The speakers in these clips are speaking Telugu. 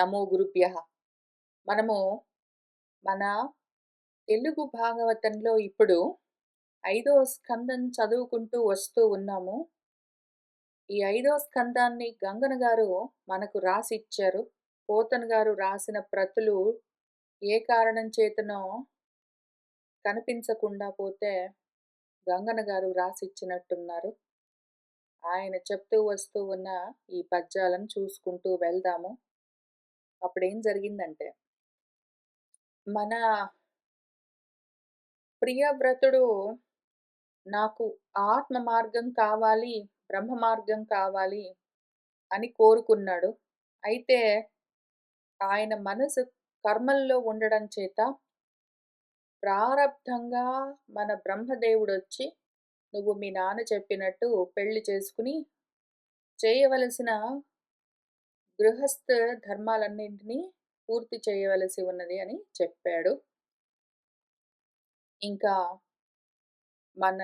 నమో గురుభ్యః. మనము మన తెలుగు భాగవతంలో ఇప్పుడు ఐదవ స్కందం చదువుకుంటూ వస్తూ ఉన్నాము. ఈ ఐదవ స్కందాన్ని గంగన గారు మనకు రాసిచ్చారు. పోతన గారు రాసిన ప్రతులు ఏ కారణం చేతనో కనిపించకుండా పోతే గంగన గారు రాసిచ్చినట్టున్నారు. ఆయన చెప్తూ వస్తూ ఉన్న ఈ పద్యాలను చూసుకుంటూ వెళ్దాము. అప్పుడేం జరిగిందంటే, మన ప్రియవ్రతుడు నాకు ఆత్మ మార్గం కావాలి, బ్రహ్మ మార్గం కావాలి అని కోరుకున్నాడు. అయితే ఆయన మనసు కర్మల్లో ఉండడం చేత ప్రారబ్ధంగా మన బ్రహ్మదేవుడొచ్చి, "నువ్వు మీ నాన్న చెప్పినట్టు పెళ్లి చేసుకుని చేయవలసిన గృహస్థ ధర్మాలన్నింటినీ పూర్తి చేయవలసి ఉన్నది" అని చెప్పాడు. ఇంకా మన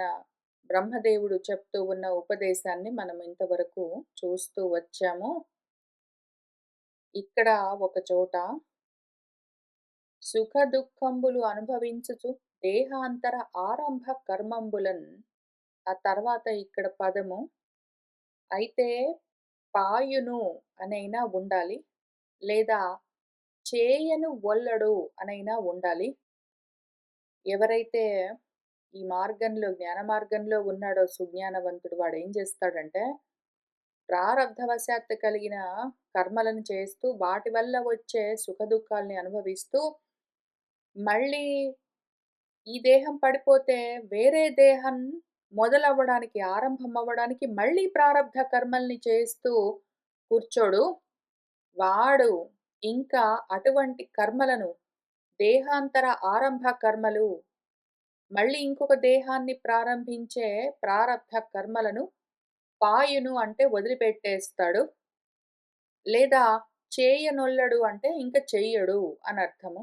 బ్రహ్మదేవుడు చెప్తూ ఉన్న ఉపదేశాన్ని మనం ఇంతవరకు చూస్తూ వచ్చాము. ఇక్కడ ఒక చోట సుఖ దుఃఖంబులు అనుభవించుచు దేహాంతర ఆరంభ కర్మంబులన్, ఆ తర్వాత ఇక్కడ పదము అయితే పాయును అనైనా ఉండాలి, లేదా చేయను ఒల్లడు అనైనా ఉండాలి. ఎవరైతే ఈ మార్గంలో జ్ఞాన మార్గంలో ఉన్నాడో సుజ్ఞానవంతుడు వాడేం చేస్తాడంటే, ప్రారబ్ధవశాత్తు కలిగిన కర్మలను చేస్తూ వాటి వల్ల వచ్చే సుఖదుఖాల్ని అనుభవిస్తూ, మళ్ళీ ఈ దేహం పడిపోతే వేరే దేహం మొదలవ్వడానికి, ఆరంభం అవ్వడానికి మళ్ళీ ప్రారబ్ధ కర్మల్ని చేస్తూ కూర్చోడు. వాడు ఇంకా అటువంటి కర్మలను, దేహాంతర ఆరంభ కర్మలు, మళ్ళీ ఇంకొక దేహాన్ని ప్రారంభించే ప్రారబ్ధ కర్మలను పాయును అంటే వదిలిపెట్టేస్తాడు. లేదా చేయనొల్లడు అంటే ఇంక చెయ్యడు అని అర్థము.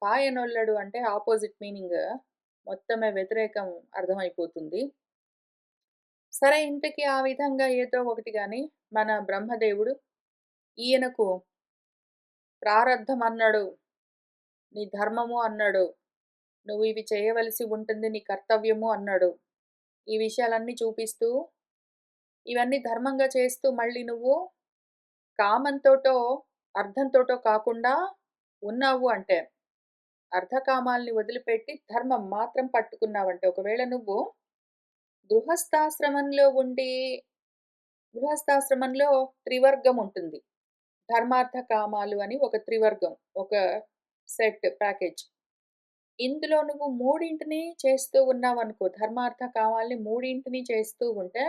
పాయనొల్లడు అంటే ఆపోజిట్ మీనింగ్, మొత్తమే వ్యతిరేకం అర్థమైపోతుంది. సరే, ఇంతకీ ఆ విధంగా ఏదో ఒకటి గాని మన బ్రహ్మదేవుడు ఈయనకు ప్రారబ్ధం అన్నాడు, నీ ధర్మము అన్నాడు, నువ్వు ఇవి చేయవలసి ఉంటుంది, నీ కర్తవ్యము అన్నాడు. ఈ విషయాలన్నీ చూపిస్తూ, ఇవన్నీ ధర్మంగా చేస్తూ మళ్ళీ నువ్వు కామంతోటో, అర్థంతోటో కాకుండా ఉన్నావు అంటే, అర్థకామాల్ని వదిలిపెట్టి ధర్మం మాత్రం పట్టుకున్నావంటే, ఒకవేళ నువ్వు గృహస్థాశ్రమంలో ఉండి, గృహస్థాశ్రమంలో త్రివర్గం ఉంటుంది. ధర్మార్థ కామాలు అని ఒక త్రివర్గం, ఒక సెట్ ప్యాకేజ్. ఇందులో నువ్వు మూడింటిని చేస్తూ ఉన్నావనుకో, ధర్మార్థ కామాల్ని మూడింటిని చేస్తూ ఉంటే,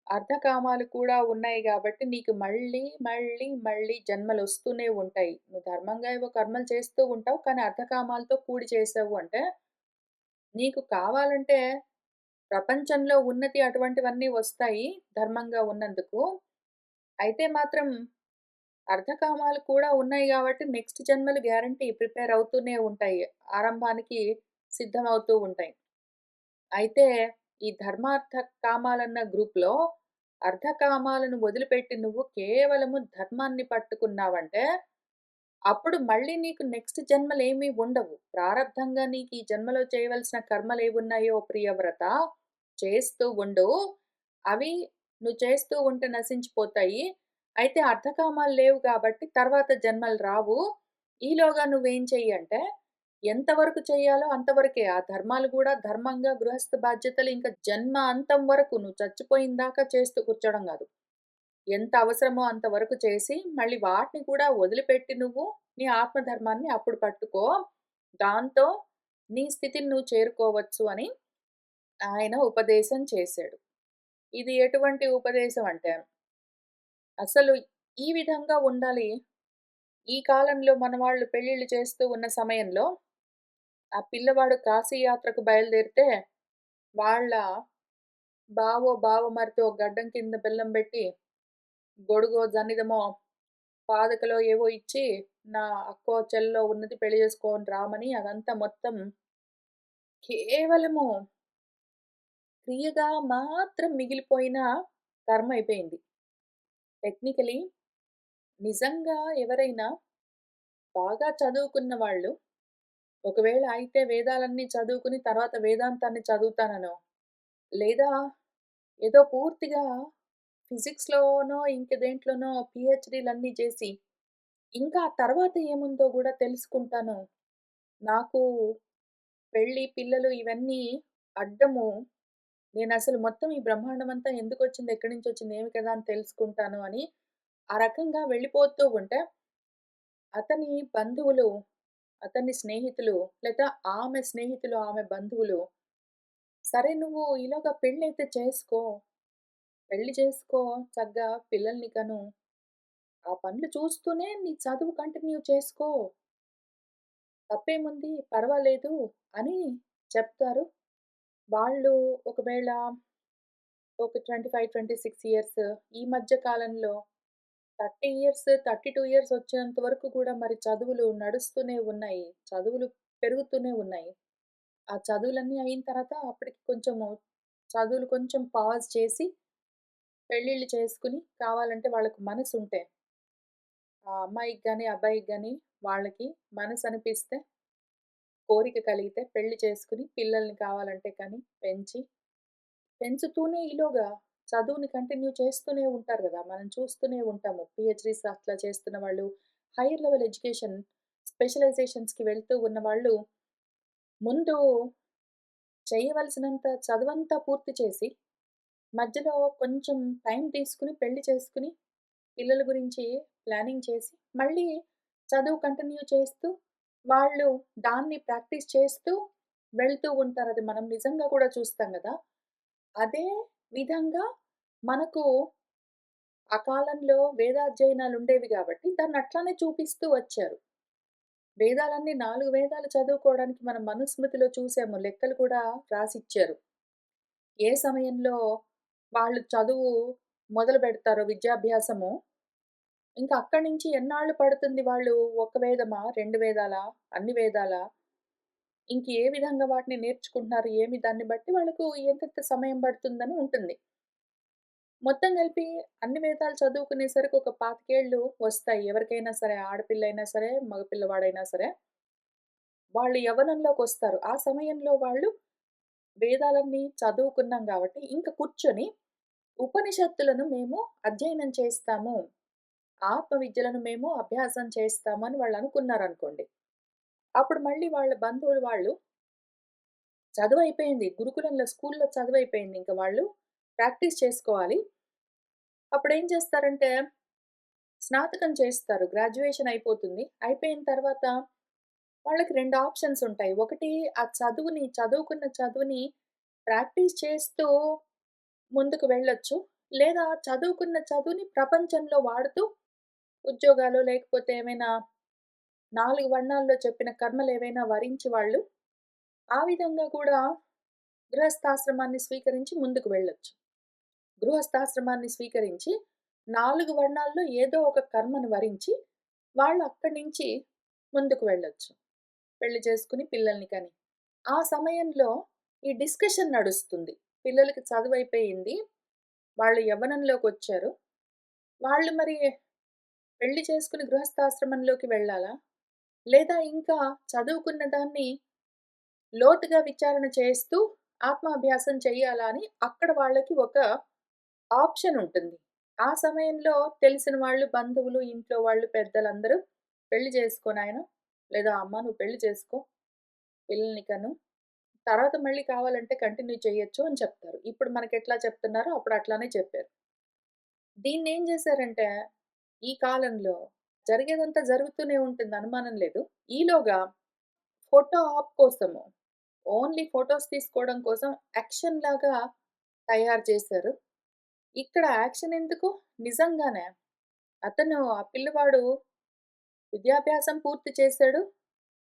అర్థకామాలు కూడా ఉన్నాయి గాబట్టి నీకు మళ్ళీ, మళ్ళీ, మళ్ళీ జన్మలొస్తూనే ఉంటాయి. నువ్వు ధర్మంగా ఏవో కర్మలు చేస్తూ ఉంటావు, కానీ అర్థకామాలతో కూడి చేసావు అంటే, నీకు కావాలంటే ప్రపంచంలో ఉన్నతి అటువంటివన్నీ వస్తాయి ధర్మంగా ఉన్నందుకు. అయితే మాత్రం అర్థకామాలు కూడా ఉన్నాయి గాబట్టి నెక్స్ట్ జన్మలు గ్యారంటీ ప్రిపేర్ అవుతూనే ఉంటాయి. ఆరంభానికి సిద్ధమవుతూ ఉంటాయి. అయితే ఈ ధర్మార్థ కామాలన్న గ్రూప్‌లో అర్థకామాలను వదిలిపెట్టి నువ్వు కేవలము ధర్మాన్ని పట్టుకున్నావంటే, అప్పుడు మళ్ళీ నీకు నెక్స్ట్ జన్మలేమీ ఉండవు. ప్రారబ్ధంగా నీకు ఈ జన్మలో చేయవలసిన కర్మలేవున్నాయో ప్రియవ్రత చేస్తూ ఉండు. అవి నువ్వు చేస్తూ ఉంటే నశించిపోతాయి. అయితే అర్థకామాలు లేవు కాబట్టి తర్వాత జన్మలు రావు. ఈలోగా నువ్వేం చెయ్యి అంటే, ఎంతవరకు చెయ్యాలో అంతవరకే. ఆ ధర్మాలు గూడా ధర్మంగా గృహస్థ బాధ్యతలు ఇంక జన్మ అంతం వరకు నువ్వు చచ్చిపోయిన దాకా చేస్తూ కూర్చోవడం గాదు. ఎంత అవసరమో అంతవరకు చేసి, మళ్ళీ వాటిని కూడా వదిలిపెట్టి నువ్వు నీ ఆత్మధర్మాన్ని అప్పుడు పట్టుకో. దాంతో నీ స్థితిని నువ్వు చేరుకోవచ్చు అని ఆయన ఉపదేశం చేశాడు. ఇది ఎటువంటి ఉపదేశం అంటే, అసలు ఈ విధంగా ఉండాలి. ఈ కాలంలో మనవాళ్ళు పెళ్ళిళ్ళు చేస్తూ ఉన్న సమయంలో, ఆ పిల్లవాడు కాశీ యాత్రకు బయలుదేరితే, వాళ్ళ బావో, బావమరిదో గడ్డం కింద బెల్లం బెట్టి, గొడుగో, జన్నిదమో, పాదకలో ఏవో ఇచ్చి, నా అక్కో, చెల్లో ఉన్నది పెళ్లి చేసుకోని రామని అదంతా మొత్తం కేవలము క్రియగా మాత్రం మిగిలిపోయిన కర్మ అయిపోయింది. టెక్నికలీ నిజంగా ఎవరైనా బాగా చదువుకున్న వాళ్ళు, ఒకవేళ అయితే వేదాలన్నీ చదువుకుని తర్వాత వేదాంతాన్ని చదువుతాననో, లేదా ఏదో పూర్తిగా ఫిజిక్స్‌లోనో ఇంక దేంట్లోనో పీహెచ్‌డీలన్నీ చేసి, ఇంకా ఆ తర్వాత ఏముందో గూడా తెలుసుకుంటాను. నాకు పెళ్లి, పిల్లలు ఇవన్నీ అడ్డము. నేనసలు మొత్తం ఈ బ్రహ్మాండమంతా ఎందుకొచ్చింది, ఎక్కడి నుంచొచ్చింది, ఏమి కదా అని తెలుసుకుంటాను అని, ఆ రకంగా వెళ్ళిపోతూ ఉంటే, అతని బంధువులు, అతని స్నేహితులు, లేదా ఆమె స్నేహితులు, ఆమె బంధువులు, "సరే నువ్వు ఈలోగా పెళ్ళైతే చేసుకో. పెళ్లి చేసుకో, చక్కగా పిల్లల్ని కను. ఆ పనులు చూస్తూనే నీ చదువు కంటిన్యూ చేసుకో. తప్పేముంది, పర్వాలేదు" అని చెప్తారు. వాళ్ళు ఒకవేళ ఒక 25, 26 ఇయర్స్ ఈ మధ్య కాలంలో 30 ఇయర్స్, 32 ఇయర్స్ వచ్చేంత వరకు కూడా మరి చదువులు నడుస్తూనే ఉన్నాయి. చదువులు పెరుగుతూనే ఉన్నాయి. ఆ చదువులన్నీ అయిన తర్వాత అప్పటికి కొంచెము చదువులు కొంచెం పాజ్ చేసి పెళ్ళిళ్ళు చేసుకొని కావాలంటే వాళ్ళకి మనసుంటే, ఆ అమ్మాయికి గాని, అబ్బాయికి గాని వాళ్ళకి మనసనిపిస్తే, కోరిక కలిగితే పెళ్లి చేసుకొని పిల్లల్ని కావాలంటే కని పెంచి, పెంచుతూనే ఈలోగా చదువుని కంటిన్యూ చేస్తూనే ఉంటారు గదా! మనం చూస్తూనే ఉంటాము. పీహెచ్‌డీస్ అట్లా చేస్తున్న వాళ్ళు, హైయర్ లెవెల్ ఎడ్యుకేషన్ స్పెషలైజేషన్స్‌కి వెళ్తూ ఉన్నవాళ్ళు ముందు చేయవలసినంత చదువంతా పూర్తి చేసి, మధ్యలో కొంచెం టైం తీసుకొని పెళ్లి చేసుకొని, పిల్లల గురించి ప్లానింగ్ చేసి, మళ్ళీ చదువు కంటిన్యూ చేస్తూ, వాళ్ళు దాన్ని ప్రాక్టీస్ చేస్తూ వెళ్తూ ఉంటారు. అది మనం నిజంగా కూడా చూస్తాం గదా! అదే విధంగా మనకు ఆ కాలంలో వేదాధ్యయనాలుండేవి గాబట్టి, దాన్నట్లానే చూపిస్తూ వచ్చారు. వేదాలన్నీ 4 వేదాలు చదువుకోవడానికి మనం మనుస్మృతిలో చూసాము. లెక్కలు కూడా రాసిచ్చారు. ఏ సమయంలో వాళ్ళు చదువు మొదలుపెడతారో విద్యాభ్యాసము, ఇంకా అక్కడి నుంచి ఎన్నాళ్ళు పడుతుంది వాళ్ళు ఒక వేదమా? 2 వేదాలా? అన్ని వేదాలా? ఇంక ఏ విధంగా వాటిని నేర్చుకుంటున్నారు? ఏమి దాన్ని బట్టి వాళ్ళకు ఎంతెంత సమయం పడుతుందని ఉంటుంది. మొత్తం కలిపి అన్ని వేదాలు చదువుకునేసరికి ఒక 25 ఏళ్ళు వస్తాయి. ఎవరికైనా సరే ఆడపిల్లైనా సరే, మగ పిల్లవాడైనా సరే. వాళ్ళు యవ్వనంలోకొస్తారు. ఆ సమయంలో వాళ్ళు వేదాలన్నీ చదువుకున్నాం గాబట్టి, ఇంక కూర్చొని ఉపనిషత్తులను మేము అధ్యయనం చేస్తాము. ఆత్మ విద్యలను మేము అభ్యాసం చేస్తాము అని వాళ్ళనుకున్నారనుకోండి. అప్పుడు మళ్ళీ వాళ్ళ బంధువులు వాళ్ళు చదువయిపోయింది. గురుకులంలో, స్కూల్‌లో చదువయిపోయింది. ఇంక వాళ్ళు ప్రాక్టీస్ చేసుకోవాలి. అప్పుడేం చేస్తారంటే, స్నాతకం చేస్తారు. గ్రాడ్యుయేషన్ అయిపోతుంది. అయిపోయిన తర్వాత వాళ్ళకి 2 ఆప్షన్స్ ఉంటాయి. ఒకటి ఆ చదువుకున్న చదువుని ప్రాక్టీస్ చేస్తూ ముందుకు వెళ్ళొచ్చు. లేదా చదువుకున్న చదువుని ప్రపంచంలో వాడుతూ ఉద్యోగాలో లేకపోతే ఏమైనా 4 వర్ణాల్లో చెప్పిన కర్మలేవైనా వరించి వాళ్ళు ఆ విధంగా కూడా గృహస్థాశ్రమాన్ని స్వీకరించి ముందుకు వెళ్ళొచ్చు. గృహస్థాశ్రమాన్ని స్వీకరించి 4 వర్ణాల్లో ఏదో ఒక కర్మను వరించి వాళ్ళు అక్కడి నుంచి ముందుకు వెళ్ళొచ్చు. పెళ్లి చేసుకొని పిల్లల్ని కని. ఆ సమయంలో ఈ డిస్కషన్ నడుస్తుంది. పిల్లలకి చదువయిపోయింది. వాళ్ళు యవ్వనంలోకొచ్చారు. వాళ్ళు మరి పెళ్లి చేసుకొని గృహస్థాశ్రమంలోకి వెళ్ళాలా? లేదా ఇంకా చదువుకున్న దాన్ని లోతుగా విచారణ చేస్తూ ఆత్మాభ్యాసం చెయ్యాలా అని అక్కడ వాళ్ళకి ఒక ఆప్షన్ ఉంటుంది. ఆ సమయంలో తెలిసిన వాళ్ళు, బంధువులు, ఇంట్లో వాళ్ళు పెద్దలందరూ "పెళ్లి చేసుకో నాయనా" లేదా "అమ్మ నువ్వు పెళ్లి చేసుకో, పిల్లల్ని కను. తర్వాత మళ్ళీ కావాలంటే కంటిన్యూ చేయొచ్చు" అని చెప్తారు. ఇప్పుడు మనకెట్లా చెప్తున్నారో అప్పుడు అట్లానే చెప్పారు. దీన్నేం జేశారంటే, ఈ కాలంలో జరిగేదంతా జరుగుతూనే ఉంటుంది అనుమానం లేదు. ఈలోగా ఫోటో ఆప్ కోసము, ఓన్లీ ఫోటోస్ తీసుకోవడం కోసం యాక్షన్‌లాగా తయారు చేశారు. ఇక్కడ యాక్షన్ ఎందుకు? నిజంగానే ఆ పిల్లవాడు విద్యాభ్యాసం పూర్తి చేశాడు.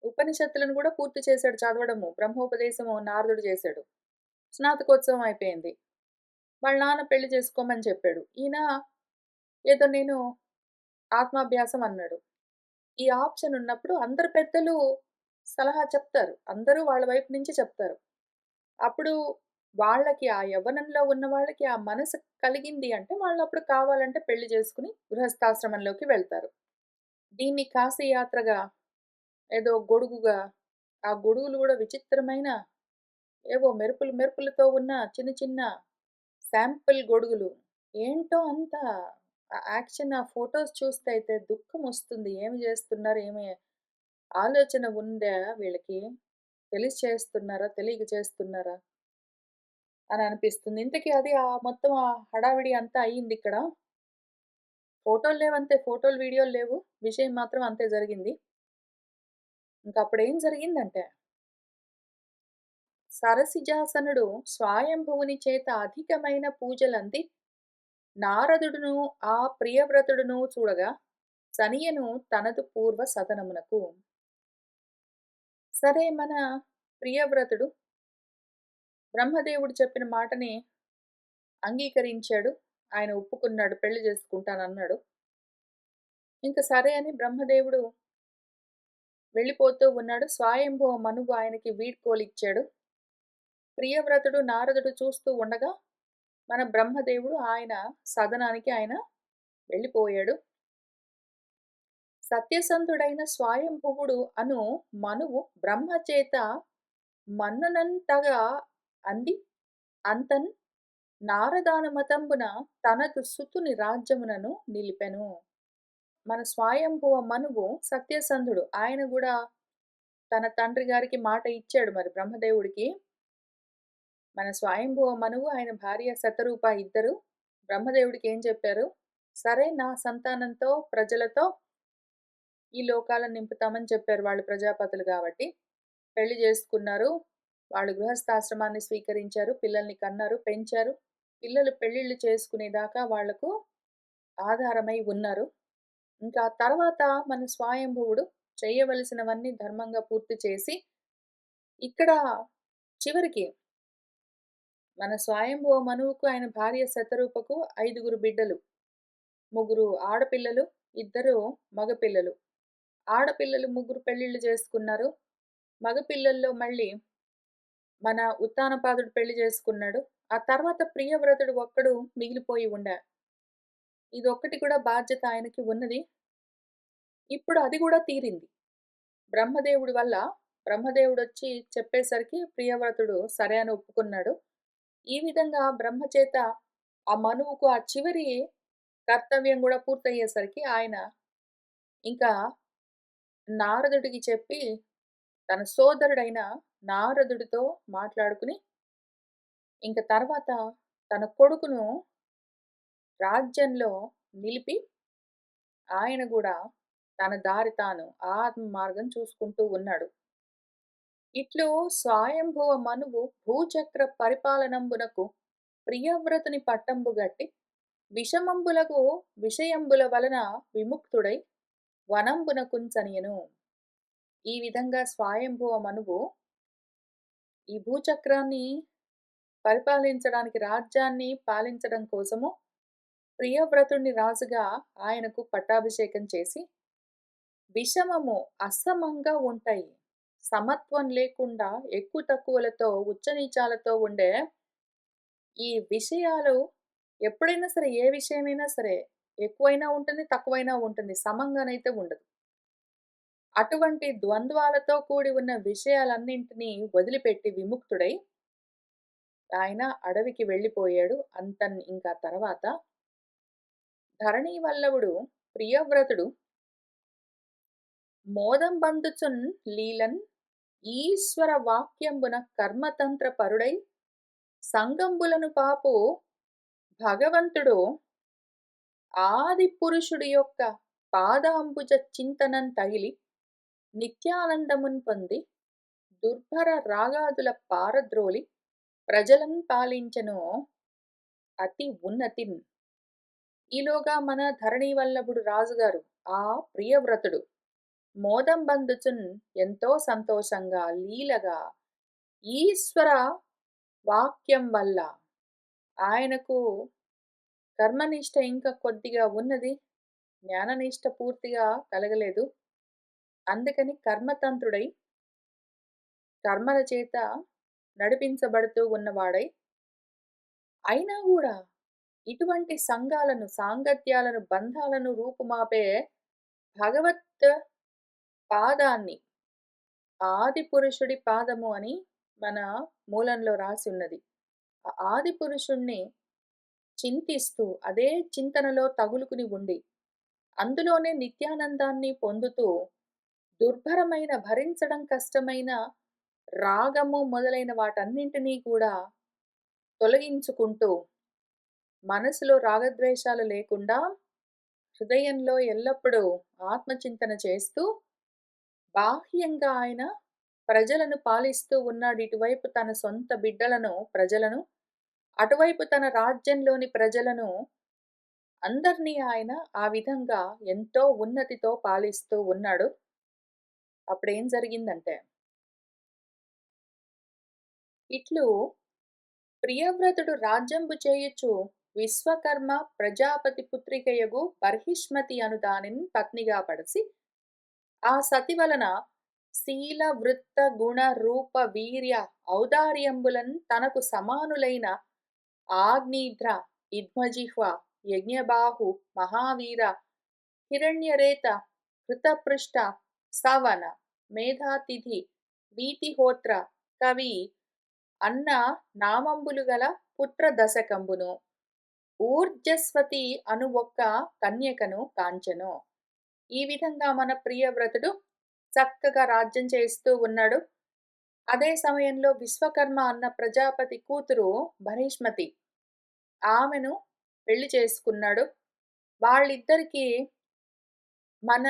ఉపనిషత్తులను గూడా పూర్తి చేశాడు చదవడము. బ్రహ్మోపదేశము నారదుడు చేశాడు. స్నాతకోత్సవం అయిపోయింది. వాళ్ళ నాన్న పెళ్లి చేసుకోమని చెప్పాడు. ఈయన ఏదో నేను ఆత్మాభ్యాసం అన్నాడు. ఈ ఆప్షన్ ఉన్నప్పుడు అందరు పెద్దలు సలహా చెప్తారు. అందరూ వాళ్ళ వైపు నుంచి చెప్తారు. అప్పుడు వాళ్ళకి ఆ యవ్వనంలో ఉన్న వాళ్ళకి ఆ మనసు కలిగింది అంటే వాళ్ళప్పుడు కావాలంటే పెళ్లి చేసుకొని గృహస్థాశ్రమంలోకి వెళ్తారు. దీన్ని కాశీయాత్రగా, ఏదో గొడుగుగా, ఆ గొడుగులు గూడా విచిత్రమైన ఏవో మెరుపులు మెరుపులతో ఉన్న చిన్న చిన్న శాంపిల్ గొడుగులు. ఏంటో అంత యాక్షన్ ఆ ఫోటోస్ చూస్తే అయితే దుఃఖమొస్తుంది. ఏమి జేస్తున్నారు? ఏమి ఆలోచన ఉందా వీళ్ళకి? తెలిసి చేస్తున్నారా? తెలియక చేస్తున్నారా? అని అనిపిస్తుంది. ఇంతకీ అది మొత్తం ఆ హడావిడి అంతా అయిందిక్కడ. ఫోటోలు లేవంతే. ఫోటోలు, వీడియోలు లేవు. విషయం మాత్రం అంతే జరిగింది. ఇంకప్పుడేం జరిగిందంటే, సరసిజాసనుడు స్వయంభువుని చేత అధికమైన పూజలంది నారదుడును ఆ ప్రియవ్రతుడును చూడగా సనియను తనదు పూర్వ సదనమునకు. సరే మన ప్రియవ్రతుడు బ్రహ్మదేవుడు చెప్పిన మాటని అంగీకరించాడు. ఆయన ఒప్పుకున్నాడు. పెళ్లి చేసుకుంటానన్నాడు. ఇంక సరే అని బ్రహ్మదేవుడు వెళ్ళిపోతూ ఉన్నాడు. స్వయంభువ మనువు ఆయనకి వీడ్కోలిచ్చాడు. ప్రియవ్రతుడు, నారదుడు చూస్తూ ఉండగా మన బ్రహ్మదేవుడు ఆయన సదనానికి ఆయన వెళ్ళిపోయాడు. సత్యసంధుడైన స్వయంభువుడు అను మనువు బ్రహ్మచేత మన్ననంతగా అంది అంతన్ నారదానుమతంబున తనదు సుతుని రాజ్యమునను నిలిపెను. మన స్వయంభువ మనువు సత్యసంధుడు. ఆయన గూడా తన తండ్రి గారికి మాట ఇచ్చాడు మరి బ్రహ్మదేవుడికి. మన స్వయంభువ మనువు, ఆయన భార్య శతరూప ఇద్దరు బ్రహ్మదేవుడికి ఏం చెప్పారు? సరే నా సంతానంతో, ప్రజలతో ఈ లోకాలను నింపుతామని చెప్పారు. వాళ్ళు ప్రజాపతులు గాబట్టి. పెళ్లి జేసుకున్నారు. వాళ్ళు గృహస్థాశ్రమాన్ని స్వీకరించారు. పిల్లల్ని కన్నారు, పెంచారు. పిల్లలు పెళ్ళిళ్ళు చేసుకునేదాకా వాళ్లకు ఆధారమై ఉన్నారు. ఇంకా తర్వాత మన స్వయంభువుడు చేయవలసినవన్నీ ధర్మంగా పూర్తి చేసి, ఇక్కడ చివరికి మన స్వయంభువ మనువుకు, ఆయన భార్య శతరూపకు 5గురు బిడ్డలు. ముగ్గురు ఆడపిల్లలు, ఇద్దరు మగపిల్లలు. ఆడపిల్లలు ముగ్గురు పెళ్ళిళ్ళు చేసుకున్నారు. మగపిల్లల్లో మళ్ళీ మన ఉత్తానపాదుడు పెళ్లి చేసుకున్నాడు. ఆ తర్వాత ప్రియవ్రతుడు ఒక్కడు మిగిలిపోయి ఉండే. ఇదొక్కటి కూడా బాధ్యత ఆయనకి ఉన్నది. ఇప్పుడు అది గూడా తీరింది. బ్రహ్మదేవుడి వల్ల బ్రహ్మదేవుడొచ్చి చెప్పేసరికి ప్రియవ్రతుడు సరే అని ఒప్పుకున్నాడు. ఈ విధంగా బ్రహ్మచేత ఆ మనువుకు ఆ చివరి కర్తవ్యం గూడా పూర్తయ్యేసరికి ఆయన ఇంకా నారదుడికి చెప్పి తన సోదరుడైన నారదుడితో మాట్లాడుకుని, ఇంక తర్వాత తన కొడుకును రాజ్యంలో నిలిపి, ఆయన గూడా తన దారి తాను ఆత్మ మార్గం చూసుకుంటూ ఉన్నాడు. ఇట్లు స్వయంభువ మనువు భూచక్ర పరిపాలనంబునకు ప్రియవ్రతుని పట్టంబు గట్టి విషమంబులకు విషయంబుల వలన విముక్తుడై వనంబునకుంచనియను. ఈ విధంగా స్వయంభువ మనువు ఈ భూచక్రాన్ని పరిపాలించడానికి, రాజ్యాన్ని పాలించడం కోసము ప్రియవ్రతుడిని రాజుగా ఆయనకు పట్టాభిషేకం చేసి, విషమము అసమంగా ఉంటాయి. సమత్వం లేకుండా ఎక్కువ తక్కువలతో, ఉచ్చనీచాలతో ఉండే ఈ విషయాలు ఎప్పుడైనా సరే, ఏ విషయమైనా సరే ఎక్కువైనా ఉంటుంది, తక్కువైనా ఉంటుంది. సమంగానైతే ఉండదు. అటువంటి ద్వంద్వాలతో కూడి ఉన్న విషయాలన్నింటినీ వదిలిపెట్టి విముక్తుడై ఆయన అడవికి వెళ్ళిపోయాడు. ఇంకా తర్వాత ధరణీవల్లభుడు ప్రియవ్రతుడు మోదంబందుచున్ లీలన్ ఈశ్వర వాక్యంబున కర్మతంత్ర పరుడై సంగంబులను పాపు భగవంతుడు ఆది పురుషుడి యొక్క పాదాంబుజ చింతనం తగిలి నిత్యానందమున్ పొంది దుర్భర రాగాదుల పారద్రోలి ప్రజలను పాలించెను అతి ఉన్నతిన్. ఈలోగా మన ధరణీవల్లభుడు రాజుగారు ఆ ప్రియవ్రతుడు మోదంబందుచున్ ఎంతో సంతోషంగా, లీలగా ఈశ్వర వాక్యం వల్ల ఆయనకు కర్మనిష్ట ఇంకా కొద్దిగా ఉన్నది. జ్ఞాననిష్ట పూర్తిగా కలగలేదు. అందుకని కర్మతంత్రుడై కర్మల చేత నడిపించబడుతూ ఉన్నవాడై అయినా గూడా ఇటువంటి సంఘాలను, సాంగత్యాలను, బంధాలను రూపుమాపే భగవత్ పాదాన్ని, ఆదిపురుషుడి పాదము అని మన మూలంలో రాసున్నది. ఆ ఆదిపురుషుడిని చింతిస్తూ, అదే చింతనలో తగులుకుని ఉండి, అందులోనే నిత్యానందాన్ని పొందుతూ, దుర్భరమైన, భరించడం కష్టమైన రాగము మొదలైన వాటన్నింటినీ కూడా తొలగించుకుంటూ, మనసులో రాగద్వేషాలు లేకుండా, హృదయంలో ఎల్లప్పుడూ ఆత్మచింతన చేస్తూ, బాహ్యంగా ఆయన ప్రజలను పాలిస్తూ ఉన్నాడు. ఇటువైపు తన సొంత బిడ్డలను, ప్రజలను, అటువైపు తన రాజ్యంలోని ప్రజలను అందరినీ ఆయన ఆ విధంగా ఎంతో ఉన్నతితో పాలిస్తూ ఉన్నాడు. అప్పుడేం జరిగిందంటే, ఇట్లు ప్రియవ్రతుడు రాజ్యంబు చేయుచు విశ్వకర్మ ప్రజాపతి పుత్రికయగు బర్హిష్మతి అను దానిని పత్నిగా పడసి, ఆ సతి వలన శీల వృత్త గుణ రూప వీర్య ఔదార్యంబులన్ తనకు సమానులైన ఆగ్నేధ్ర ఇద్మజిహ్వ యజ్ఞబాహు మహావీర హిరణ్యరేత కృతపృష్ట సవన మేధాతిథి వీతిహోత్ర కవి అన్న నామంబులు గల పుత్ర దశకంబును ఊర్జస్వతి అను ఒక్క కన్యకను కాంచెను. ఈ విధంగా మన ప్రియవ్రతుడు చక్కగా రాజ్యం చేస్తూ ఉన్నాడు. అదే సమయంలో విశ్వకర్మ అన్న ప్రజాపతి కూతురు భరీష్మతి ఆమెను పెళ్లి చేసుకున్నాడు. వాళ్ళిద్దరికీ మన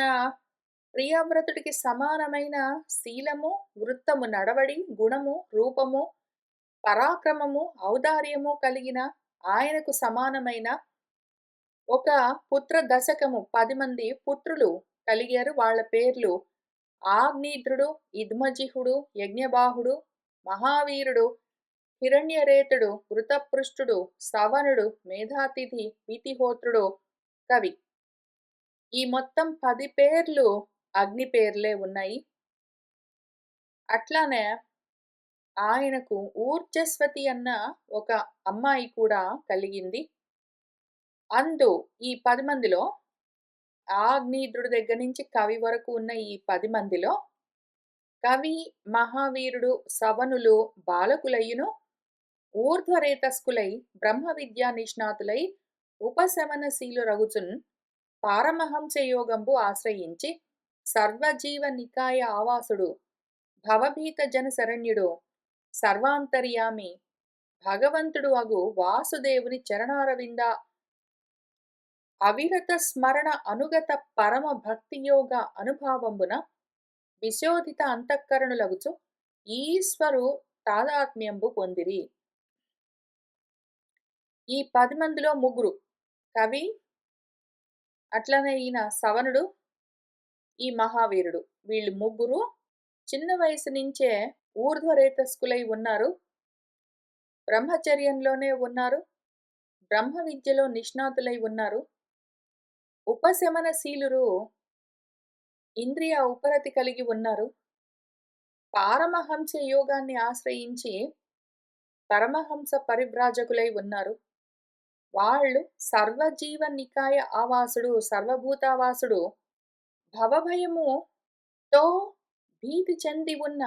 ప్రియవ్రతుడికి సమానమైన శీలము, వృత్తము, నడవడి, గుణము, రూపము, పరాక్రమము, ఔదార్యము కలిగిన ఆయనకు సమానమైన ఒక పుత్ర దశకము 10 మంది పుత్రులు కలిగారు. వాళ్ళ పేర్లు ఆగ్నేధ్రుడు, ఇద్మజిహుడు, యజ్ఞబాహుడు, మహావీరుడు, హిరణ్యరేతుడు, వృతపృష్ఠుడు, సవనుడు, మేధాతిథి, వీతిహోత్రుడు, కవి. ఈ మొత్తం 10 పేర్లు అగ్ని పేర్లే ఉన్నాయి. అట్లానే ఆయనకు ఊర్జస్వతి అన్న ఒక అమ్మాయి కూడా కలిగింది. ఈ 10 మందిలో ఆగ్నేయుడి దగ్గర నుంచి కవి వరకు ఉన్న ఈ 10 మందిలో కవి, మహావీరుడు, సవనులు బాలకులయ్యును, ఊర్ధ్వరేతస్కులై బ్రహ్మ విద్యా నిష్ణాతులై ఉపశమనశీలు రగుచున్ పారమహంస యోగంబు ఆశ్రయించి సర్వజీవ నికాయ ఆవాసుడు భవభీత జన శరణ్యుడు సర్వాంతర్యామి భగవంతుడు అగు వాసుదేవుని చరణారవింద అవిరత స్మరణ అనుగత పరమ భక్తియోగ అనుభావంబున విశోధిత అంతఃకరణులగుచు ఈశ్వరు తాదాత్మ్యంబు పొందిరి. ఈ 10 మందిలో ముగ్గురు కవి, అట్లనే ఈయన సవనుడు, ఈ మహావీరుడు, వీళ్ళు ముగ్గురు చిన్న వయసు నుంచే ఊర్ధ్వరేతస్కులై ఉన్నారు. బ్రహ్మచర్యంలోనే ఉన్నారు. బ్రహ్మ విద్యలో నిష్ణాతులై ఉన్నారు. ఉపశమనశీలురు, ఇంద్రియ ఉపరతి కలిగి ఉన్నారు. పారమహంస యోగాన్ని ఆశ్రయించి పరమహంస పరివ్రాజకులై ఉన్నారు. వాళ్ళు సర్వజీవ నికాయ ఆవాసుడు, సర్వభూతావాసుడు, భవభయముతో భీతి చెంది ఉన్న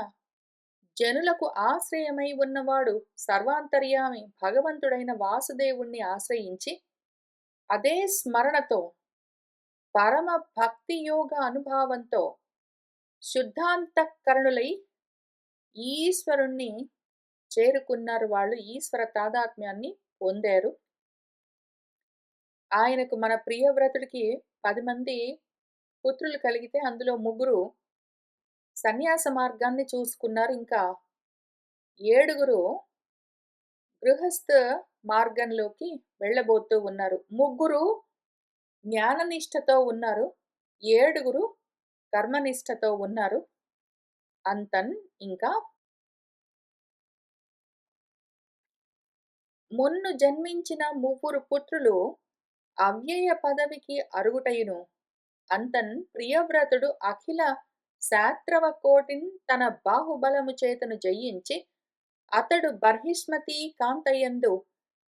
జనులకు ఆశ్రయమై ఉన్నవాడు, సర్వాంతర్యామి భగవంతుడైన వాసుదేవుణ్ణి ఆశ్రయించి అదే స్మరణతో పరమ భక్తి యోగ అనుభావంతో శుద్ధాంతఃకరణులై ఈశ్వరుణ్ణి చేరుకున్నారు. వాళ్ళు ఈశ్వర తాదాత్మ్యాన్ని పొందారు. ఆయనకు మన ప్రియవ్రతుడికి 10 మంది పుత్రులు కలిగితే అందులో ముగ్గురు సన్యాస మార్గాన్ని చూసుకున్నారు. ఇంకా 7గురు గృహస్థ మార్గంలోకి వెళ్ళబోతూ ఉన్నారు. ముగ్గురు జ్ఞాననిష్టతో ఉన్నారు. 7గురు కర్మనిష్టతో ఉన్నారు. అంతన్ ఇంకా మున్ను జన్మించిన ముగ్గురు పుత్రులు అవ్యయ పదవికి అరుగుటయును. అంతన్ ప్రియవ్రతుడు అఖిల శాత్రవ కోటిన్ తన బాహుబలము చేతను జయించి అతడు బర్హిష్మతి కాంతయందు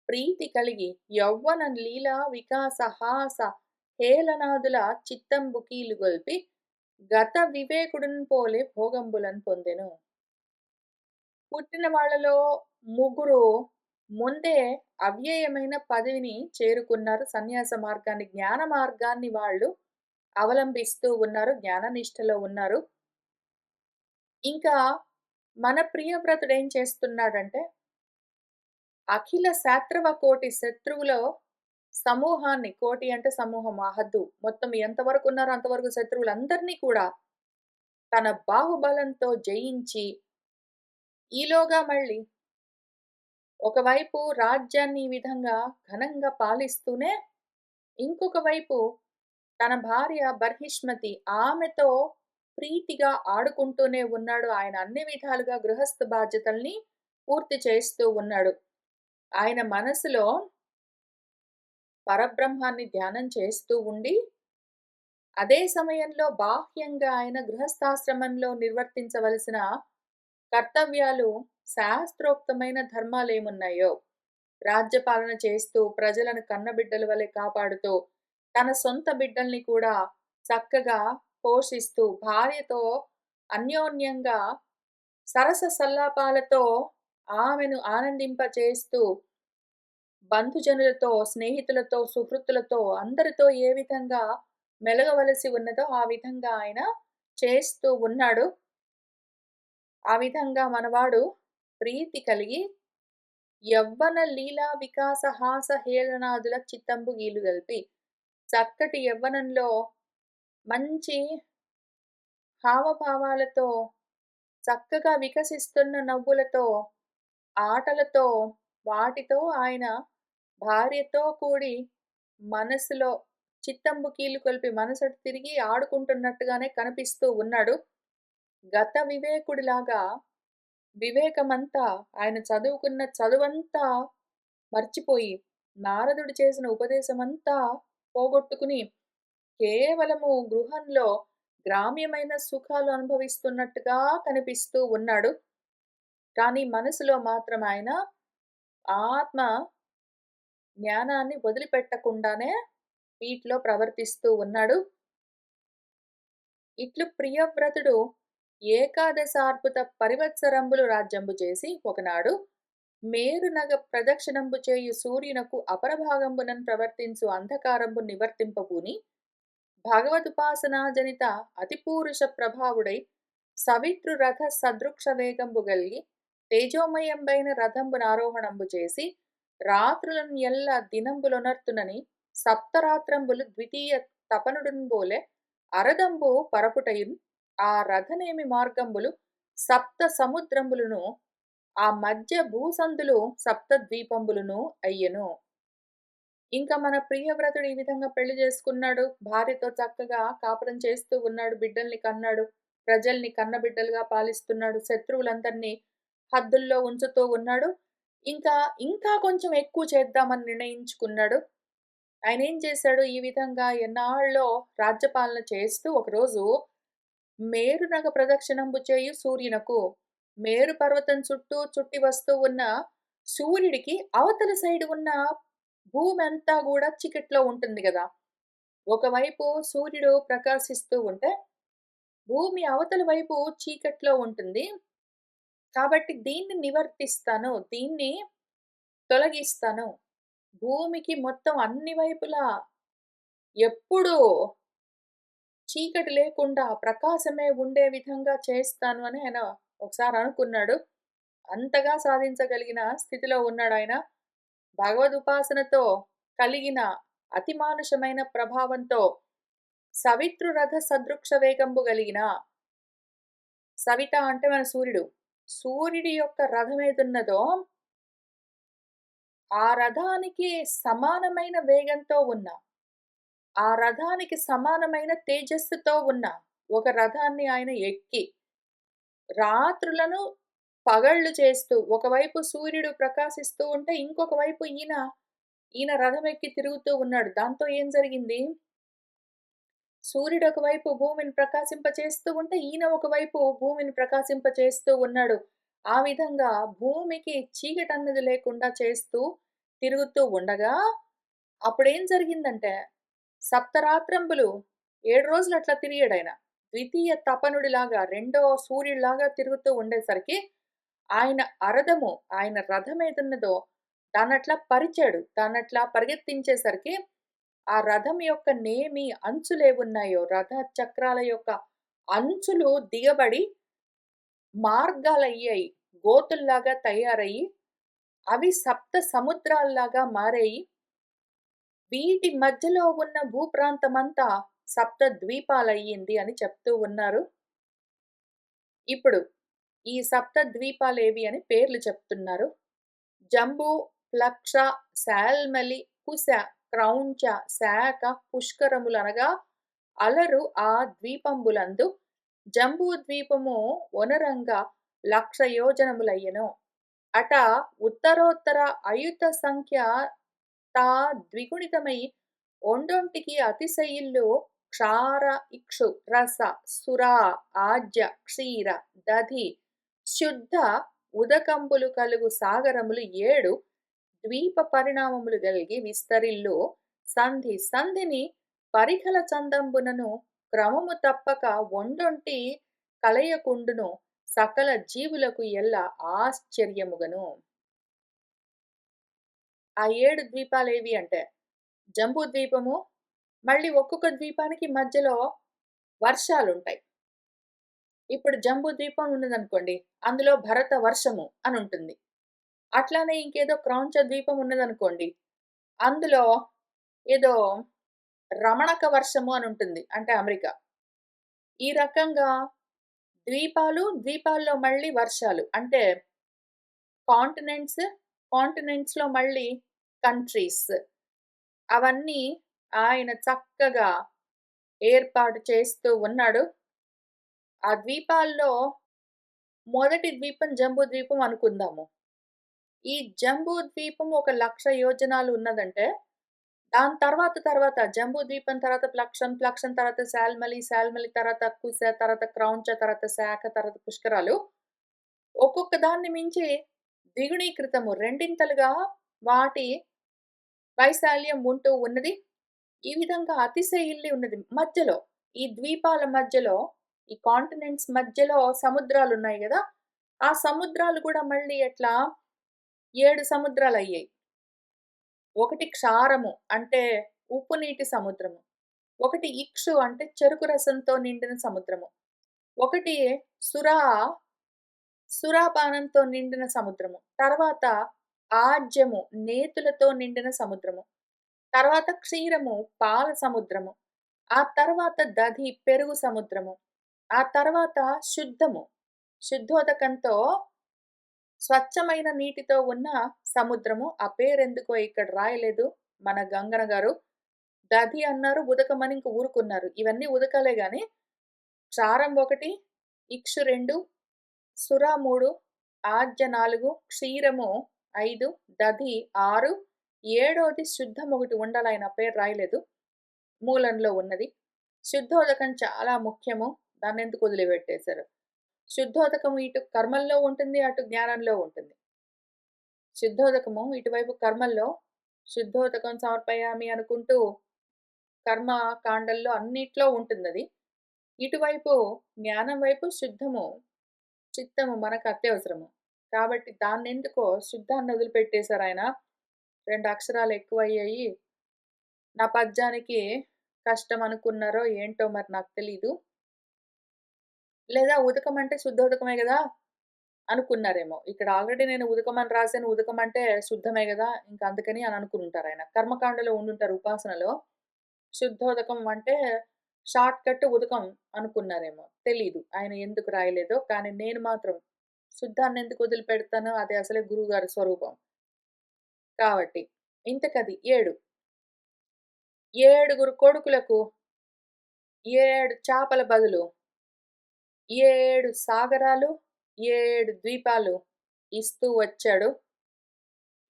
ప్రీతి కలిగి యౌవన లీలా వికాస హాస హేళనాదుల చిత్తంబు కీలుగొల్పి గత వివేకుడున్ పోలే భోగంబులను పొందెను. పుట్టిన వాళ్ళలో ముగ్గురు ముందే అవ్యయమైన పదవిని చేరుకున్నారు. సన్యాస మార్గాన్ని, జ్ఞాన మార్గాన్ని వాళ్ళు అవలంబిస్తూ ఉన్నారు. జ్ఞాననిష్టలో ఉన్నారు. ఇంకా మన ప్రియవ్రతుడేం చేస్తున్నాడంటే, అఖిల శాత్రవ కోటి శత్రువులో సమూహాన్ని, కోటి అంటే సమూహం ఆ హద్దు. మొత్తం ఎంతవరకు ఉన్నారో అంతవరకు శత్రువులందరినీ కూడా తన బాహుబలంతో జయించి, ఈలోగా మళ్ళీ ఒకవైపు రాజ్యాన్ని ఈ విధంగా ఘనంగా పాలిస్తూనే, ఇంకొక వైపు తన భార్య బర్హిష్మతి ఆమెతో ప్రీతిగా ఆడుకుంటూనే ఉన్నాడు. ఆయన అన్ని విధాలుగా గృహస్థ బాధ్యతల్ని పూర్తి చేస్తూ ఉన్నాడు. ఆయన మనసులో పరబ్రహ్మాన్ని ధ్యానం చేస్తూ ఉండి, అదే సమయంలో బాహ్యంగా ఆయన గృహస్థాశ్రమంలో నిర్వర్తించవలసిన కర్తవ్యాలు, శాస్త్రోక్తమైన ధర్మాలేమున్నాయో, రాజ్యపాలన చేస్తూ, ప్రజలను కన్నబిడ్డల వలె కాపాడుతూ, తన సొంత బిడ్డల్ని కూడా చక్కగా పోషిస్తూ, భార్యతో అన్యోన్యంగా సరస సల్లాపాలతో ఆమెను ఆనందింపచేస్తూ, బంధుజనులతో, స్నేహితులతో, సుహృతులతో అందరితో ఏ విధంగా మెలగవలసి ఉన్నదో ఆ విధంగా ఆయన చేస్తూ ఉన్నాడు. ఆ విధంగా మనవాడు ప్రీతి కలిగి యవ్వన లీలా వికాస హాస హేళనాదుల చిత్తంబు గీలుగల్పి చక్కటి యవ్వనంలో మంచి హావభావాలతో, చక్కగా వికసిస్తున్న నవ్వులతో, ఆటలతో, వాటితో ఆయన భార్యతో కూడి మనసులో చిత్తంబు కీలు కొలిపి మనసటు తిరిగి ఆడుకుంటున్నట్టుగానే కనిపిస్తూ ఉన్నాడు. గత వివేకుడిలాగా వివేకమంతా, ఆయన చదువుకున్న చదువంతా మర్చిపోయి, నారదుడు చేసిన ఉపదేశమంతా పోగొట్టుకుని, కేవలము గృహంలో గ్రామ్యమైన సుఖాలు అనుభవిస్తున్నట్టుగా కనిపిస్తూ ఉన్నాడు. కానీ మనసులో మాత్రం ఆయన ఆత్మ జ్ఞానాన్ని వదిలిపెట్టకుండానే వీటిలో ప్రవర్తిస్తూ ఉన్నాడు. ఇట్లు ప్రియవ్రతుడు ఏకాదశార్పుత పరివత్సరంబులు రాజ్యంబు చేసి ఒకనాడు మేరునగ ప్రదక్షిణంబు చేయు సూర్యునకు అపరభాగంబునన్ ప్రవర్తించు అంధకారంబు నివర్తింపబూని భగవదుపాసనాజనిత అతిపూరుష ప్రభావుడై సవితృ రథ సదృక్ష వేగంబు గల్గి తేజోమయంబైన రథంబున ఆరోహణంబు చేసి రాత్రులను ఎల్ల దినంబులొనర్తునని సప్తరాత్రంబులు ద్వితీయ తపనుడున్ బోలె అరదంబు పరపుటయున్ ఆ రథనేమి మార్గంబులు సప్త సముద్రంబులును ఆ మధ్య భూసందులు సప్త ద్వీపంబులును అయ్యెను. ఇంకా మన ప్రియవ్రతుడు ఈ విధంగా పెళ్లి చేసుకున్నాడు. భార్యతో చక్కగా కాపురం చేస్తూ ఉన్నాడు. బిడ్డల్ని కన్నాడు. ప్రజల్ని కన్నబిడ్డలుగా పాలిస్తున్నాడు. శత్రువులందరినీ హద్దుల్లో ఉంచుతూ ఉన్నాడు. ఇంకా కొంచెం ఎక్కువ చేద్దామని నిర్ణయించుకున్నాడు. ఆయనేం చేశాడు, ఈ విధంగా ఎన్నాళ్ళో రాజ్యపాలన చేస్తూ ఒకరోజు మేరునగ ప్రదక్షిణంబు చేయు సూర్యునకు, మేరు పర్వతం చుట్టూ చుట్టి వస్తూ ఉన్న సూర్యుడికి అవతల సైడ్ ఉన్న భూమంతా గూడా చీకట్లో ఉంటుంది గదా! ఒకవైపు సూర్యుడు ప్రకాశిస్తూ ఉంటే, భూమి అవతల వైపు చీకట్లో ఉంటుంది. కాబట్టి దీన్ని నివర్తిస్తాను. దీన్ని తొలగిస్తాను. భూమికి మొత్తం అన్ని వైపులా ఎప్పుడూ చీకటి లేకుండా ప్రకాశమే ఉండే విధంగా చేస్తాను అని ఆయన ఒకసారి అనుకున్నాడు. అంతగా సాధించగలిగిన స్థితిలో ఉన్నాడాయన. భగవదుపాసనతో కలిగిన అతిమానుషమైన ప్రభావంతో సవితృ రథ సదృక్ష వేగంబు గలిగిన, సవిత అంటే మన సూర్యుడు. సూర్యుడి యొక్క రథం ఏదున్నదో, ఆ రథానికి సమానమైన వేగంతో ఉన్న, ఆ రథానికి సమానమైన తేజస్సుతో ఉన్న ఒక రథాన్ని ఆయన ఎక్కి, రాత్రులను పగళ్ళు చేస్తూ, ఒకవైపు సూర్యుడు ప్రకాశిస్తూ ఉంటే, ఇంకొక వైపు ఈయన రథం ఎక్కి తిరుగుతూ ఉన్నాడు. దాంతో ఏం జరిగింది? సూర్యుడు ఒకవైపు భూమిని ప్రకాశింపచేస్తూ ఉంటే, ఈయన ఒకవైపు భూమిని ప్రకాశింపచేస్తూ ఉన్నాడు. ఆ విధంగా భూమికి చీకటన్నది లేకుండా చేస్తూ, తిరుగుతూ ఉండగా అప్పుడేం జరిగిందంటే, సప్తరాత్రంబులు 7 రోజులు అట్లా తిరిగాడాయన. ద్వితీయ తపనుడిలాగా, రెండో సూర్యుడిలాగా తిరుగుతూ ఉండేసరికి, ఆయన అరథము, ఆయన రథం ఏదున్నదో దాన్నట్లా పరిచాడు. దాన్నట్లా పరిగెత్తించేసరికి, ఆ రథం యొక్క నేమి అంచులేవున్నాయో, రథ చక్రాల యొక్క అంచులు దిగబడి మార్గాలయ్యాయి. గోతుల్లాగా తయారయ్యి, అవి సప్త సముద్రాల్లాగా మారాయి. వీటి మధ్యలో ఉన్న భూప్రాంతమంతా సప్త ద్వీపాలయ్యింది అని చెప్తూ ఉన్నారు. ఇప్పుడు ఈ సప్త ద్వీపాలేవి అని పేర్లు చెప్తున్నారు. జంబూ, ప్లక్ష, శాల్మలి, కుశ, క్రౌంచ, శాక, పుష్కరములనగా అలరు ఆ ద్వీపంబులందు జంబూ ద్వీపము ఒనరంగా 1,00,000 యోజనములయ్యెను. అట ఉత్తరోత్తర అయుత సంఖ్య తా ద్విగుణితమై ఒండొంటికి అతిశయిల్లు క్షార ఇక్షు రస సురా ఆజ్య క్షీర దధి శుద్ధ ఉదకంబులు కలుగు సాగరములు 7 ద్వీప పరిణామములు గలిగి విస్తరిల్లు సంధి సంధిని పరిఖల చందంబునను క్రమము తప్పక ఒండొంటి కలయకుండును సకల జీవులకు ఎల్ల ఆశ్చర్యముగను. ఆ 7 ద్వీపాలేవి అంటే జంబూ ద్వీపము, మళ్ళీ ఒక్కొక్క ద్వీపానికి మధ్యలో వర్షాలుంటాయి. ఇప్పుడు జంబూ ద్వీపం ఉన్నదనుకోండి, అందులో భరత వర్షము అనుంటుంది. అట్లానే ఇంకేదో క్రౌంచ ద్వీపం ఉన్నదనుకోండి, అందులో ఏదో రమణక వర్షము అనుంటుంది. అంటే అమెరికా. ఈ రకంగా ద్వీపాలు, ద్వీపాల్లో మళ్ళీ వర్షాలు. అంటే కాంటినెంట్స్, కాంటినెంట్స్‌లో మళ్ళీ కంట్రీస్. అవన్నీ ఆయన చక్కగా ఏర్పాటు చేస్తూ ఉన్నాడు. ఆ ద్వీపాల్లో మొదటి ద్వీపం జంబూ ద్వీపం అనుకుందాము. ఈ జంబూ ద్వీపం ఒక 1,00,000 యోజనాలు ఉన్నదంటే, దాని తర్వాత జంబూ ద్వీపం తర్వాత ప్లక్షం, ప్లక్షం తర్వాత శాల్మలి, శాల్మలి తర్వాత కుశ, తర్వాత క్రౌంచ, తర్వాత శాఖ, తర్వాత పుష్కరాలు. ఒక్కొక్క దాన్ని మించి ద్విగుణీకృతము రెండింతలుగా వాటి వైశాల్యం ఉంటూ ఉన్నది. ఈ విధంగా అతిశయిల్లి ఉన్నది. మధ్యలో ఈ ద్వీపాల మధ్యలో, ఈ కాంటినెంట్స్ మధ్యలో సముద్రాలున్నాయి గదా! ఆ సముద్రాలు గూడా మళ్ళీ ఎట్లా 7 సముద్రాలయ్యాయి. ఒకటి క్షారము అంటే ఉప్పు నీటి సముద్రము. ఒకటి ఇక్షు అంటే చెరుకు రసంతో నిండిన సముద్రము. ఒకటి సురా, సురాపానంతో నిండిన సముద్రము. తర్వాత ఆజ్యము నేతులతో నిండిన సముద్రము. తర్వాత క్షీరము పాల సముద్రము. ఆ తర్వాత దధి పెరుగు సముద్రము. ఆ తర్వాత శుద్ధము, శుద్ధోదకంతో స్వచ్ఛమైన నీటితో ఉన్న సముద్రము. ఆ పేరెందుకో ఇక్కడ రాయలేదు మన గంగన గారు. దధి అన్నారు, ఉదకమని ఇంక ఊరుకున్నారు. ఇవన్నీ ఉదకాలే గాని, క్షారం 1, ఇక్షు 2, సుర 3, ఆజ్య 4, క్షీరము 5, దధి 6, ఏడోది శుద్ధం ఒకటి ఉండాలాయన పేరు రాయలేదు. మూలంలో ఉన్నది. శుద్ధోదకం చాలా ముఖ్యము. దాన్నెందుకు వదిలిపెట్టేశారు. శుద్ధోదకము ఇటు కర్మల్లో ఉంటుంది, అటు జ్ఞానంలో ఉంటుంది. శుద్ధోదకము ఇటువైపు కర్మల్లో, శుద్ధోదకం సమర్పయామి అనుకుంటూ కర్మ కాండల్లో అన్నిట్లో ఉంటుందది. ఇటువైపు జ్ఞానం వైపు శుద్ధము, చిత్తము మనకు అత్యవసరము. కాబట్టి దాన్నెందుకో శుద్ధాన్ని వదిలిపెట్టేశారాయన. 2 అక్షరాలు ఎక్కువయ్యాయి. నా పద్యానికి కష్టం అనుకున్నారో ఏంటో మరి నాకు తెలీదు. లేదా ఉదకం అంటే శుద్ధోదకమే గదా! అనుకున్నారేమో. ఇక్కడ ఆల్రెడీ నేను ఉదకం అని రాసాను. ఉదకం అంటే శుద్ధమే గదా! ఇంక అందుకని అని అనుకునుంటారాయన. కర్మకాండలో ఉండుంటారు ఉపాసనలో. శుద్ధోదకం అంటే షార్ట్‌కట్ ఉదకం అనుకున్నారేమో. తెలీదు. ఆయన ఎందుకు రాయలేదో. కానీ నేను మాత్రం శుద్ధాన్నెందుకు వదిలిపెడతాను? అది అసలే గురువుగారి స్వరూపం. కాబట్టి ఇంతకది 7. ఏడుగురు కొడుకులకు 7 చాపల బదులు 7 సాగరాలు, 7 ద్వీపాలు ఇస్తూ వచ్చాడు.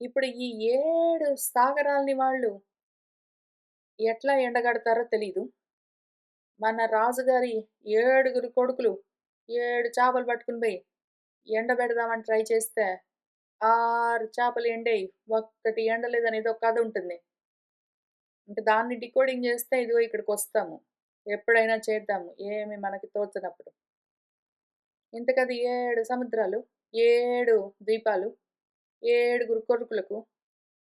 ఇప్పుడు ఈ 7 సాగరాల్ని వాళ్ళు ఎట్లా ఎండగడతారో తెలీదు. మన రాజుగారి 7గురు కొడుకులు 7 చేపలు పట్టుకొని పోయి ఎండబెడదామని ట్రై చేస్తే 6 చేపలు ఎండాయి. ఒక్కటి ఎండలేదని ఏదో కథ ఉంటుంది. ఇంక దాన్ని డీకోడింగ్ చేస్తే ఇదిగో ఇక్కడికొస్తాము. ఎప్పుడైనా చేద్దాము. ఏమి మనకి తోచనప్పుడు. ఇంతకది 7 సముద్రాలు, 7 ద్వీపాలు, 7 కొడుకులకు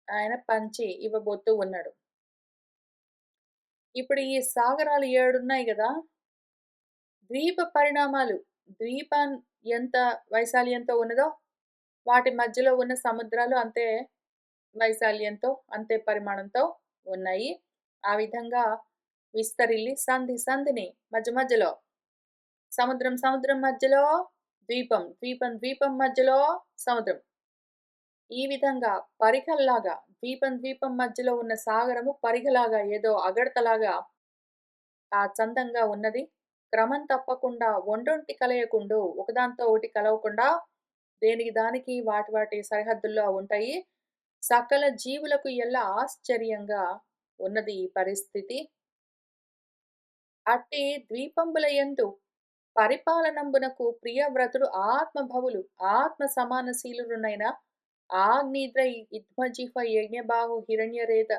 ఆయన పంచి ఇవ్వబోతూ ఉన్నాడు. ఇప్పుడు ఈ సాగరాలు 7 ఉన్నాయి గదా! ద్వీప పరిణామాలు ద్వీపం ఎంత వైశాల్యంతో ఉన్నదో, వాటి మధ్యలో ఉన్న సముద్రాలు అంతే వైశాల్యంతో, అంతే పరిమాణంతో ఉన్నాయి. ఆ విధంగా విస్తరిల్లి సంధిని మధ్యలో సముద్రం మధ్యలో ద్వీపం మధ్యలో సముద్రం. ఈ విధంగా పరిఘల్లాగా ద్వీపం మధ్యలో ఉన్న సాగరము పరిఘలాగా ఏదో అగడతలాగా ఆ చందంగా ఉన్నది. క్రమం తప్పకుండా ఒండొంటి కలయకుండు ఒకదానితో ఒకటి కలవకుండా దేనికి దానికి వాటి సరిహద్దుల్లో ఉంటాయి. సకల జీవులకు ఎల్ల ఆశ్చర్యంగా ఉన్నది ఈ పరిస్థితి. అట్టి ద్వీపంబుల యందు పరిపాలనంబునకు ప్రియవ్రతుడు ఆత్మభవులు ఆత్మ సమానశీలురునైన ఆగ్నేద్ర ఇద్మజిహ్వ యజ్ఞబాహు హిరణ్యరేత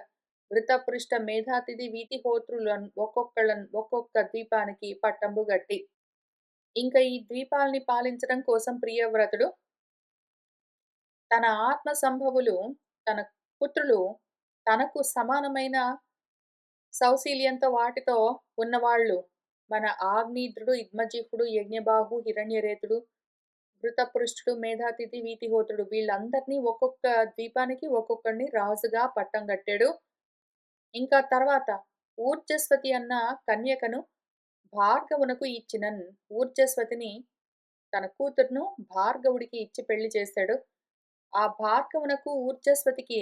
వృతపృష్ఠ మేధాతిథి వీతిహోత్రులను ఒక్కొక్క ద్వీపానికి పట్టంబు గట్టి. ఇంకా ఈ ద్వీపాల్ని పాలించడం కోసం ప్రియవ్రతుడు తన ఆత్మ సంభవులు, తన పుత్రులు తనకు సమానమైన సౌశీల్యంతో వాటితో ఉన్నవాళ్ళు మన ఆగ్నేయుడు, ఇద్మజిహ్వుడు, యజ్ఞబాహు, హిరణ్యరేతుడు, ధృతపృష్ఠుడు, మేధాతిథి, వీతిహోత్రుడు వీళ్ళందరినీ ఒక్కొక్క ద్వీపానికి ఒక్కొక్కడిని రాజుగా పట్టం కట్టాడు. ఇంకా తర్వాత ఊర్జస్వతి అన్న కన్యకను భార్గవునకు ఇచ్చినన్. ఊర్జస్వతిని తన కూతురును భార్గవుడికి ఇచ్చి పెళ్లి చేశాడు. ఆ భార్గవునకు ఊర్జస్వతికి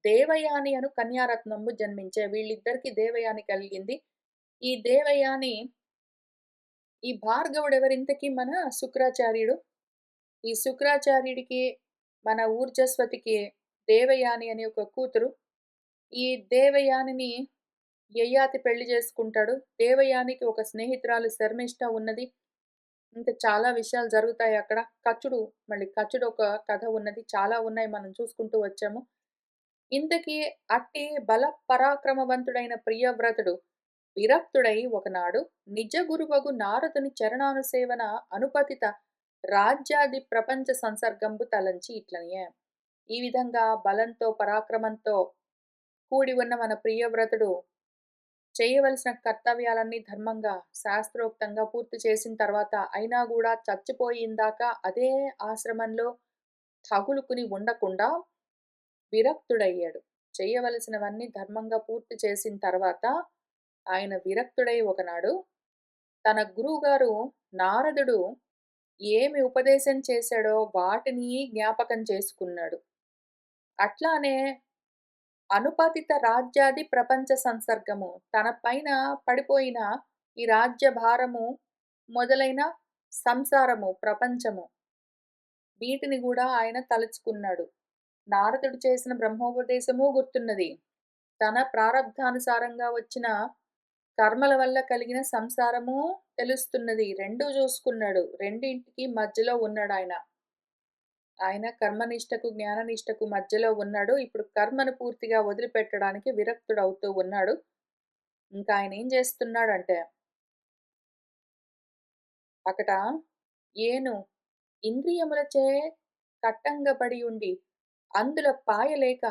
దేవయాని అను కన్యారత్నంబు జన్మించే. వీళ్ళిద్దరికి దేవయాని కలిగింది. ఈ దేవయాని ఈ భార్గవుడెవరింతకీ మన శుక్రాచార్యుడు. ఈ శుక్రాచార్యుడికి మన ఊర్జస్వతికి దేవయాని అనే ఒక కూతురు. ఈ దేవయానిని యయాతి పెళ్లి చేసుకుంటాడు. దేవయానికి ఒక స్నేహితురాలు శర్మిష్ఠ ఉన్నది. ఇంకా చాలా విషయాలు జరుగుతాయి అక్కడ. కచుడు ఒక కథ ఉన్నది. చాలా ఉన్నాయి మనం చూసుకుంటూ వచ్చాము. ఇంతకీ అట్టి బల పరాక్రమవంతుడైన ప్రియవ్రతుడు విరక్తుడై ఒకనాడు నిజ గురువగు నారదుని చరణానుసేవన అనుపతిత రాజ్యాది ప్రపంచ సంసర్గంబు తలంచి ఇట్లనియే. ఈ విధంగా బలంతో పరాక్రమంతో కూడి ఉన్న మన ప్రియవ్రతుడు చేయవలసిన కర్తవ్యాలన్నీ ధర్మంగా శాస్త్రోక్తంగా పూర్తి చేసిన తర్వాత అయినా కూడా చచ్చిపోయిందాకా అదే ఆశ్రమంలో తగులుకుని ఉండకుండా విరక్తుడయ్యాడు. చేయవలసినవన్నీ ధర్మంగా పూర్తి చేసిన తర్వాత ఆయన విరక్తుడై ఒకనాడు తన గురువుగారు నారదుడు ఏమి ఉపదేశం చేశాడో వాటిని జ్ఞాపకం చేసుకున్నాడు. అట్లానే అనుపతిత రాజ్యాది ప్రపంచ సంసర్గము తన పైన పడిపోయిన ఈ రాజ్య భారము మొదలైన సంసారము ప్రపంచము వీటిని కూడా ఆయన తలుచుకున్నాడు. నారదుడు చేసిన బ్రహ్మోపదేశము గుర్తున్నది. తన ప్రారబ్ధానుసారంగా వచ్చిన కర్మల వల్ల కలిగిన సంసారము తెలుస్తున్నది. రెండూ చూసుకున్నాడు. రెండింటికి మధ్యలో ఉన్నాడాయన. ఆయన కర్మనిష్టకు, జ్ఞాననిష్టకు మధ్యలో ఉన్నాడు. ఇప్పుడు కర్మను పూర్తిగా వదిలిపెట్టడానికి విరక్తుడవుతూ ఉన్నాడు. ఇంకా ఆయన ఏం చేస్తున్నాడంటే అకట ఏను ఇంద్రియములచే కట్టంగబడి ఉండి అందుల పాయలేక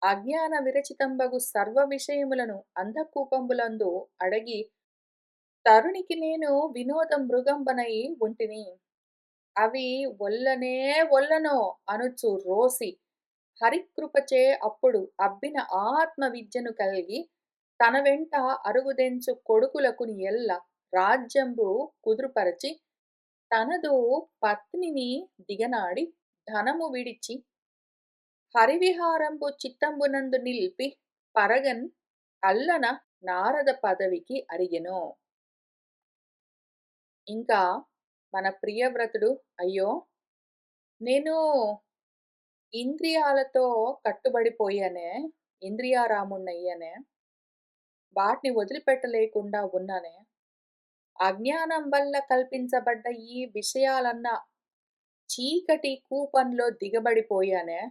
అజ్ఞాన విరచితంబగు సర్వ విషయములను అంధకూపంబులందు అడగి తరునికి నేను వినోద మృగంబనై ఉంటిని. అవి ఒల్లనో అనుచు రోసి హరికృపచే అప్పుడు అబ్బిన ఆత్మ విద్యను కలిగి తన వెంట అరుగుదెంచు కొడుకులకు ఎల్ల రాజ్యంబు కుదురుపరచి తనదు పత్నిని దిగనాడి ధనము విడిచి హరివిహారంబు చిత్తంబునందు నిలిపి పరగన్ అల్లన నారద పదవికి అరిగెను. ఇంకా మన ప్రియవ్రతుడు అయ్యో నేను ఇంద్రియాలతో కట్టుబడిపోయానే, ఇంద్రియారాముణ్ణయ్యానే, వాటిని వదిలిపెట్టలేకుండా ఉన్నానే, అజ్ఞానం వల్ల కల్పించబడ్డ ఈ విషయాలన్నా చీకటి కూపంలో దిగబడిపోయానే.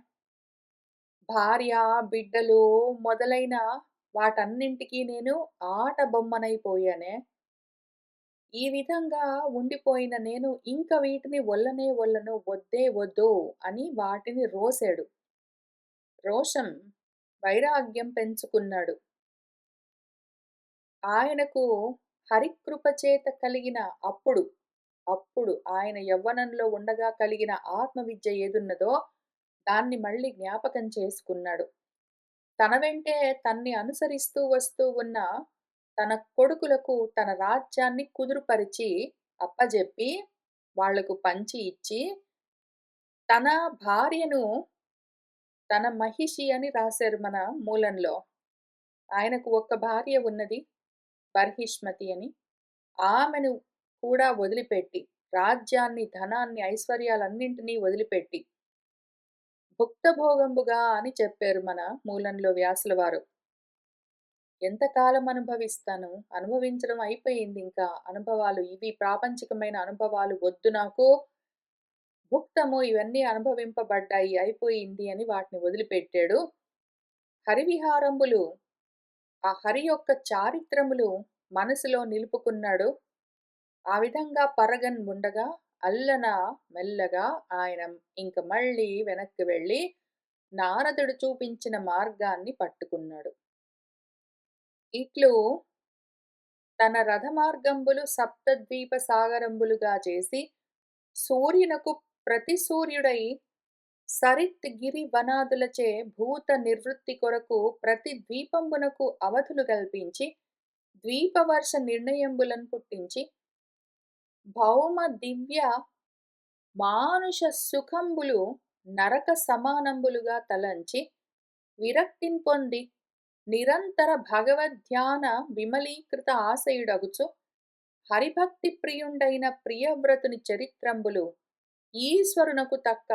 భార్య, బిడ్డలు మొదలైన వాటన్నింటికి నేను ఆట బొమ్మనైపోయానే. ఈ విధంగా ఉండిపోయిన నేను ఇంక వీటిని వల్లనే వల్లను, వద్దే వద్దు అని వాటిని రోసాడు. రోషం, వైరాగ్యం పెంచుకున్నాడు. ఆయనకు హరికృప చేత కలిగిన అప్పుడు, అప్పుడు ఆయన యవ్వనంలో ఉండగా కలిగిన ఆత్మవిద్య ఏదున్నదో దాన్ని మళ్ళీ జ్ఞాపకం చేసుకున్నాడు. తన వెంటే తన్ని అనుసరిస్తూ వస్తూ ఉన్న తన కొడుకులకు తన రాజ్యాన్ని కుదురుపరిచి, అప్పజెప్పి, వాళ్లకు పంచి ఇచ్చి, తన భార్యను తన మహిషి అని రాశారు మన మూలంలో. ఆయనకు ఒక్క భార్య ఉన్నది, బర్హిష్మతి అని. ఆమెను కూడా వదిలిపెట్టి, రాజ్యాన్ని, ధనాన్ని, ఐశ్వర్యాలన్నింటినీ వదిలిపెట్టి, భుక్తభోగంబుగా అని చెప్పారు మన మూలంలో వ్యాసుల వారు. ఎంతకాలం అనుభవిస్తాను? అనుభవించడం అయిపోయిందింకా. అనుభవాలు ఇవి ప్రాపంచికమైన అనుభవాలు వద్దు నాకు. భుక్తము ఇవన్నీ అనుభవింపబడ్డాయి, అయిపోయింది అని వాటిని వదిలిపెట్టాడు. హరివిహారంబులు, ఆ హరి యొక్క చారిత్రములు మనసులో నిలుపుకున్నాడు. ఆ విధంగా పరగన్ ఉండగా అల్లన మెల్లగా ఆయన ఇంక మళ్ళీ వెనక్కి వెళ్ళి నారదుడు చూపించిన మార్గాన్ని పట్టుకున్నాడు. ఇట్లు తన రథమార్గంబులు సప్తద్వీప సాగరంబులుగా చేసి సూర్యునకు ప్రతి సూర్యుడై సరిత్ గిరి వనాదులచే భూత నిర్వృత్తి కొరకు ప్రతి ద్వీపంబునకు అవధులు కల్పించి ద్వీపవర్ష నిర్ణయంబులను పుట్టించి భౌమ దివ్య మానుష సుఖంబులు నరక సమానంబులుగా తలంచి విరక్తిన్ పొంది నిరంతర భగవద్ధ్యాన విమలీకృత ఆశయుడగుచు హరిభక్తి ప్రియుండైన ప్రియవ్రతుని చరిత్రంబులు ఈశ్వరునకు తక్క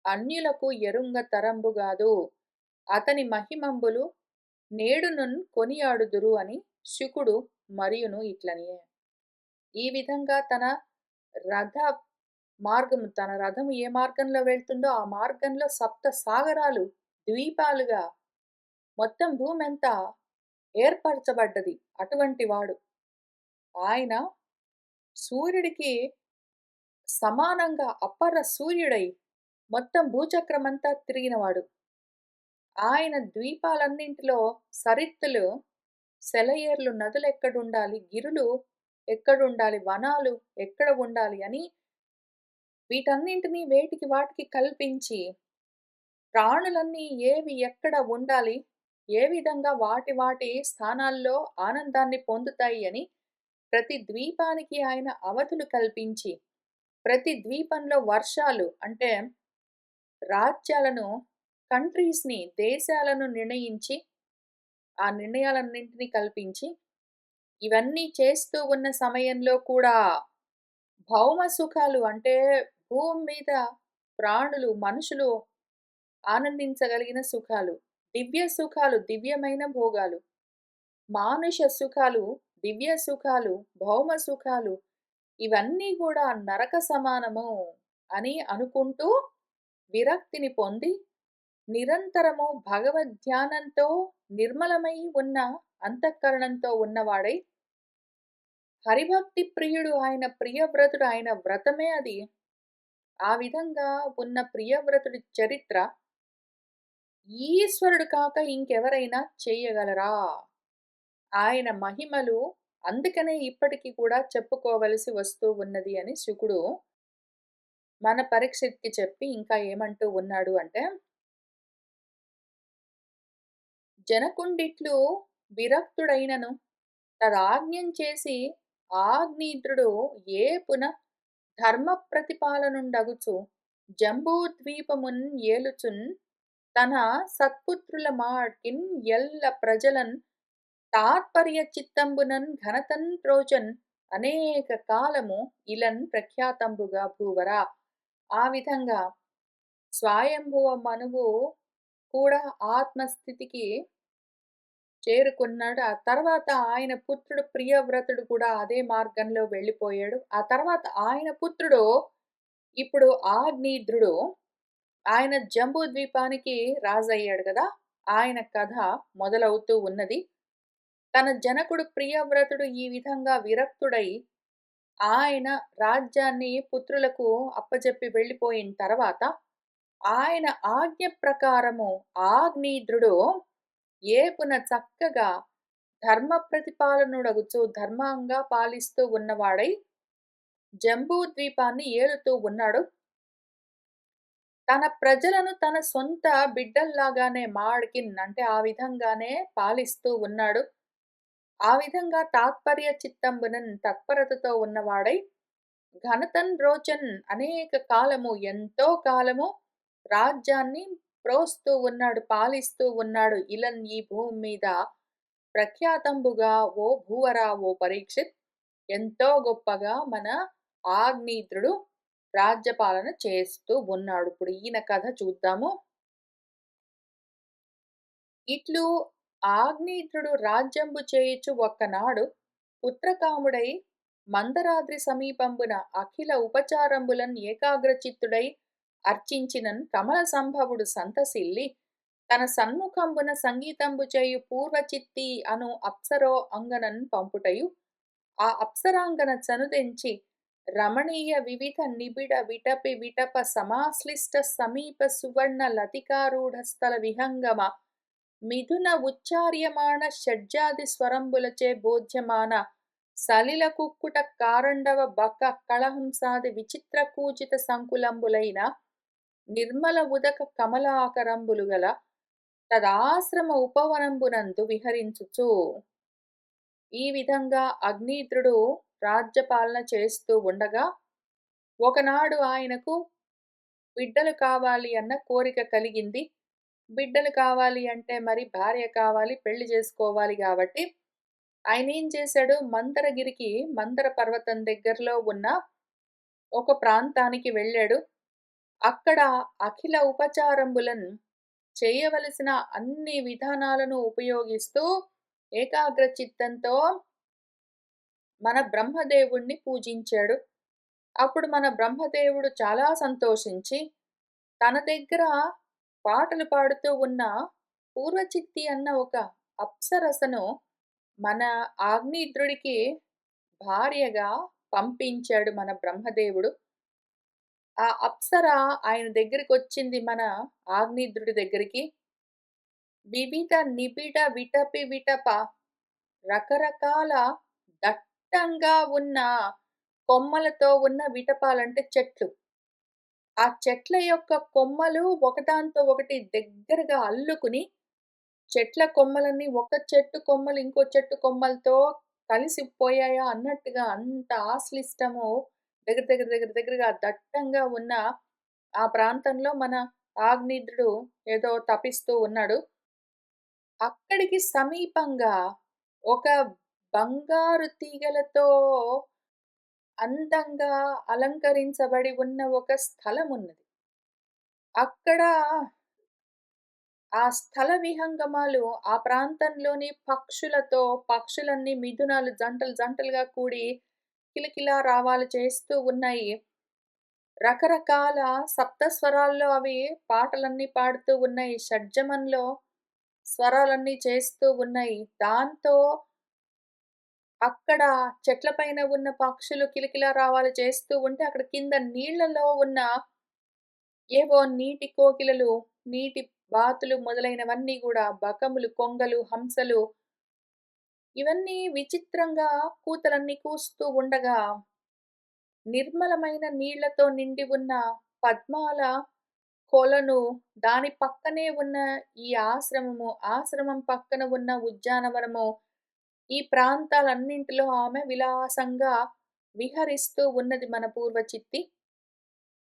అన్యులకు ఎరుంగ తరంబుగాదు అతని మహిమంబులు నేడునున్ కొనియాడుదురు అని శుకుడు మరియును ఇట్లనియే. ఈ విధంగా తన రథ మార్గము, తన రథము ఏ మార్గంలో వెళ్తుందో ఆ మార్గంలో సప్త సాగరాలు ద్వీపాలుగా మొత్తం భూమంతా ఏర్పరచబడ్డది. అటువంటి వాడు ఆయన సూర్యుడికి సమానంగా అపర సూర్యుడై మొత్తం భూచక్రమంతా తిరిగినవాడు. ఆయన ద్వీపాలన్నింటిలో సరిత్తులు, సెలయేర్లు, నదులెక్కడుండాలి, గిరులు ఎక్కడుండాలి, వనాలు ఎక్కడ ఉండాలి అని వీటన్నింటినీ వేటికి వాటికి కల్పించి ప్రాణులన్నీ ఏవి ఎక్కడ ఉండాలి, ఏ విధంగా వాటి వాటి స్థానాల్లో ఆనందాన్ని పొందుతాయి అని ప్రతి ద్వీపానికి ఆయన అవధులు కల్పించి ప్రతి ద్వీపంలో వర్షాలు అంటే రాజ్యాలను, కంట్రీస్‌ని, దేశాలను నిర్ణయించి ఆ నిర్ణయాలన్నింటినీ కల్పించి ఇవన్నీ చేస్తూ ఉన్న సమయంలో కూడా భౌమ సుఖాలు అంటే భూమి మీద ప్రాణులు, మనుషులు ఆనందించగలిగిన సుఖాలు, దివ్య సుఖాలు, దివ్యమైన భోగాలు, మానుష సుఖాలు, దివ్య సుఖాలు, భౌమ సుఖాలు ఇవన్నీ కూడా నరక సమానము అని అనుకుంటూ విరక్తిని పొంది నిరంతరము భగవద్ధ్యానంతో నిర్మలమై ఉన్న అంతఃకరణంతో ఉన్నవాడై హరిభక్తి ప్రియుడు, ఆయన ప్రియవ్రతుడు, ఆయన వ్రతమే అది. ఆ విధంగా ఉన్న ప్రియవ్రతుడి చరిత్ర ఈశ్వరుడు కాక ఇంకెవరైనా చేయగలరా? ఆయన మహిమలు అందుకనే ఇప్పటికి కూడా చెప్పుకోవలసి వస్తూ ఉన్నది అని శుకుడు మన పరీక్షిత్‌కి చెప్పి ఇంకా ఏమంటూ ఉన్నాడు అంటే, జనకుండిట్లు విరక్తుడైనను తదాజ్ఞం చేసి ఆగ్నేయుద్రుడు ఏపున ధర్మ ప్రతిపాలనుండగుచు జంబూద్వీపమున్ ఏలుచున్ తన సత్పుత్రుల మాడ్కిన్ ఎల్ల ప్రజలన్ తాత్పర్య చిత్తంబునన్ ఘనతన్ ప్రోచన్ అనేక కాలము ఇలన్ ప్రఖ్యాతంబుగా భూవరా. ఆ విధంగా స్వయంభువ మనువు కూడా ఆత్మస్థితికి చేరుకున్నాడు. ఆ తర్వాత ఆయన పుత్రుడు ప్రియవ్రతుడు కూడా అదే మార్గంలో వెళ్ళిపోయాడు. ఆ తర్వాత ఆయన పుత్రుడు ఇప్పుడు ఆగ్నేయుద్రుడు ఆయన జంబూ ద్వీపానికి రాజయ్యాడు గదా! ఆయన కథ మొదలవుతూ ఉన్నది. తన జనకుడు ప్రియవ్రతుడు ఈ విధంగా విరక్తుడై ఆయన రాజ్యాన్ని పుత్రులకు అప్పజెప్పి వెళ్ళిపోయిన తర్వాత, ఆయన ఆజ్ఞ ప్రకారము ఆగ్నేయుద్రుడు ఏపున చక్కగా ధర్మ ప్రతిపాలనుడగుచు ధర్మంగా పాలిస్తూ ఉన్నవాడై జంబూ ద్వీపాన్ని ఏలుతూ ఉన్నాడు. తన ప్రజలను తన సొంత బిడ్డల్లాగానే అంటే ఆ విధంగానే పాలిస్తూ ఉన్నాడు. ఆ విధంగా తాత్పర్య చిత్తంబునన్ తత్పరతతో ఉన్నవాడై ఘనతన్ రోచన్ అనేక కాలము ఎంతో కాలము రాజ్యాన్ని ప్రోస్తూ ఉన్నాడు, పాలిస్తూ ఉన్నాడు. ఇలన్ ఈ భూమి మీద ప్రఖ్యాతంబుగా ఓ భూవరా ఓ పరీక్షిత్ ఎంతో గొప్పగా మన ఆగ్నేయుద్రుడు రాజ్యపాలన చేస్తూ ఉన్నాడు. ఇప్పుడు ఈయన కథ చూద్దాము. ఇట్లు ఆగ్నేయుద్రుడు రాజ్యంబు చేయుచు ఒక్కనాడు పుత్రకాముడై మందరాద్రి సమీపంబున అఖిల ఉపచారంబులన్ ఏకాగ్రచిత్తుడై అర్చించినన్ కమల సంభవుడు సంతసిల్లి తన సన్ముఖంబున సంగీతంబు చేయు పూర్వచిత్తి అను అప్సరో అంగనన్ పంపుటయు ఆ అప్సరాంగన చనుదెంచి రమణీయ వివిధ నిబిడ విటపి విటప సమాశ్లిష్ట సమీప సువర్ణ లతికారూఢ స్థల విహంగమ మిథున ఉచ్చార్యమాణ షడ్జాది స్వరంబులచే బోధ్యమాన సలిల కుక్కుట కారండవ బక కళహంసాది విచిత్ర కూచిత సంకులంబులైన నిర్మల ఉదక కమలాకరంబులు గల తదాశ్రమ ఉపవనంబునందు విహరించుచు ఈ విధంగా అగ్నిద్రుడు రాజ్యపాలన చేస్తూ ఉండగా ఒకనాడు ఆయనకు బిడ్డలు కావాలి అన్న కోరిక కలిగింది. బిడ్డలు కావాలి అంటే మరి భార్య కావాలి, పెళ్లి చేసుకోవాలి కాబట్టి ఆయన ఏం చేశాడు, మందరగిరికి మందర పర్వతం దగ్గరలో ఉన్న ఒక ప్రాంతానికి వెళ్ళాడు. అక్కడ అఖిల ఉపచారంబులను చేయవలసిన అన్ని విధానాలను ఉపయోగిస్తూ ఏకాగ్ర చిత్తంతో మన బ్రహ్మదేవుణ్ణి పూజించాడు. అప్పుడు మన బ్రహ్మదేవుడు చాలా సంతోషించి తన దగ్గర పాటలు పాడుతూ ఉన్న పూర్వచిత్తి అన్న ఒక అప్సరసను మన ఆగ్నేయుద్రుడికి భార్యగా పంపించాడు మన బ్రహ్మదేవుడు. ఆ అప్సర ఆయన దగ్గరికొచ్చింది, మన ఆగ్నేయుద్రుడి దగ్గరికి. వివిధ నిబిడ విటపి విటప రకరకాల దట్టంగా ఉన్న కొమ్మలతో ఉన్న విటపాలంటే చెట్లు. ఆ చెట్ల యొక్క కొమ్మలు ఒకదాంతో ఒకటి దగ్గరగా అల్లుకుని, చెట్ల కొమ్మలన్నీ ఒక చెట్టు కొమ్మలు ఇంకో చెట్టు కొమ్మలతో కలిసిపోయాయా అన్నట్టుగా అంత ఆశ్లిష్టము దగ్గరగా దట్టంగా ఉన్న ఆ ప్రాంతంలో మన ఆగ్నేయుద్రుడు ఏదో తపిస్తూ ఉన్నాడు. అక్కడికి సమీపంగా ఒక బంగారు తీగలతో అందంగా అలంకరించబడి ఉన్న ఒక స్థలమున్నది. అక్కడ ఆ స్థల విహంగమాలు ఆ ప్రాంతంలోని పక్షులన్నీ మిథునాలు జంటలుగా కూడి కిలకిలా రావాలు చేస్తూ ఉన్నాయి. రకరకాల సప్తస్వరాల్లో అవి పాటలన్నీ పాడుతూ ఉన్నాయి. షడ్జమంలో స్వరాలన్నీ చేస్తూ ఉన్నాయి. దాంతో అక్కడ చెట్ల పైన ఉన్న పక్షులు కిలకిలా రావాలు చేస్తూ ఉంటే, అక్కడ కింద నీళ్లలో ఉన్న ఏవో నీటి కోకిలలు, నీటి బాతులు మొదలైనవన్నీ గూడా బకములు, కొంగలు, హంసలు ఇవన్నీ విచిత్రంగా కూతలన్నీ కూస్తూ ఉండగా, నిర్మలమైన నీళ్లతో నిండి ఉన్న పద్మాల కొలను, దాని పక్కనే ఉన్న ఈ ఆశ్రమం పక్కన ఉన్న ఉద్యానవనము, ఈ ప్రాంతాలన్నింటిలో ఆమె విలాసంగా విహరిస్తూ ఉన్నది మన పూర్వచిత్తి.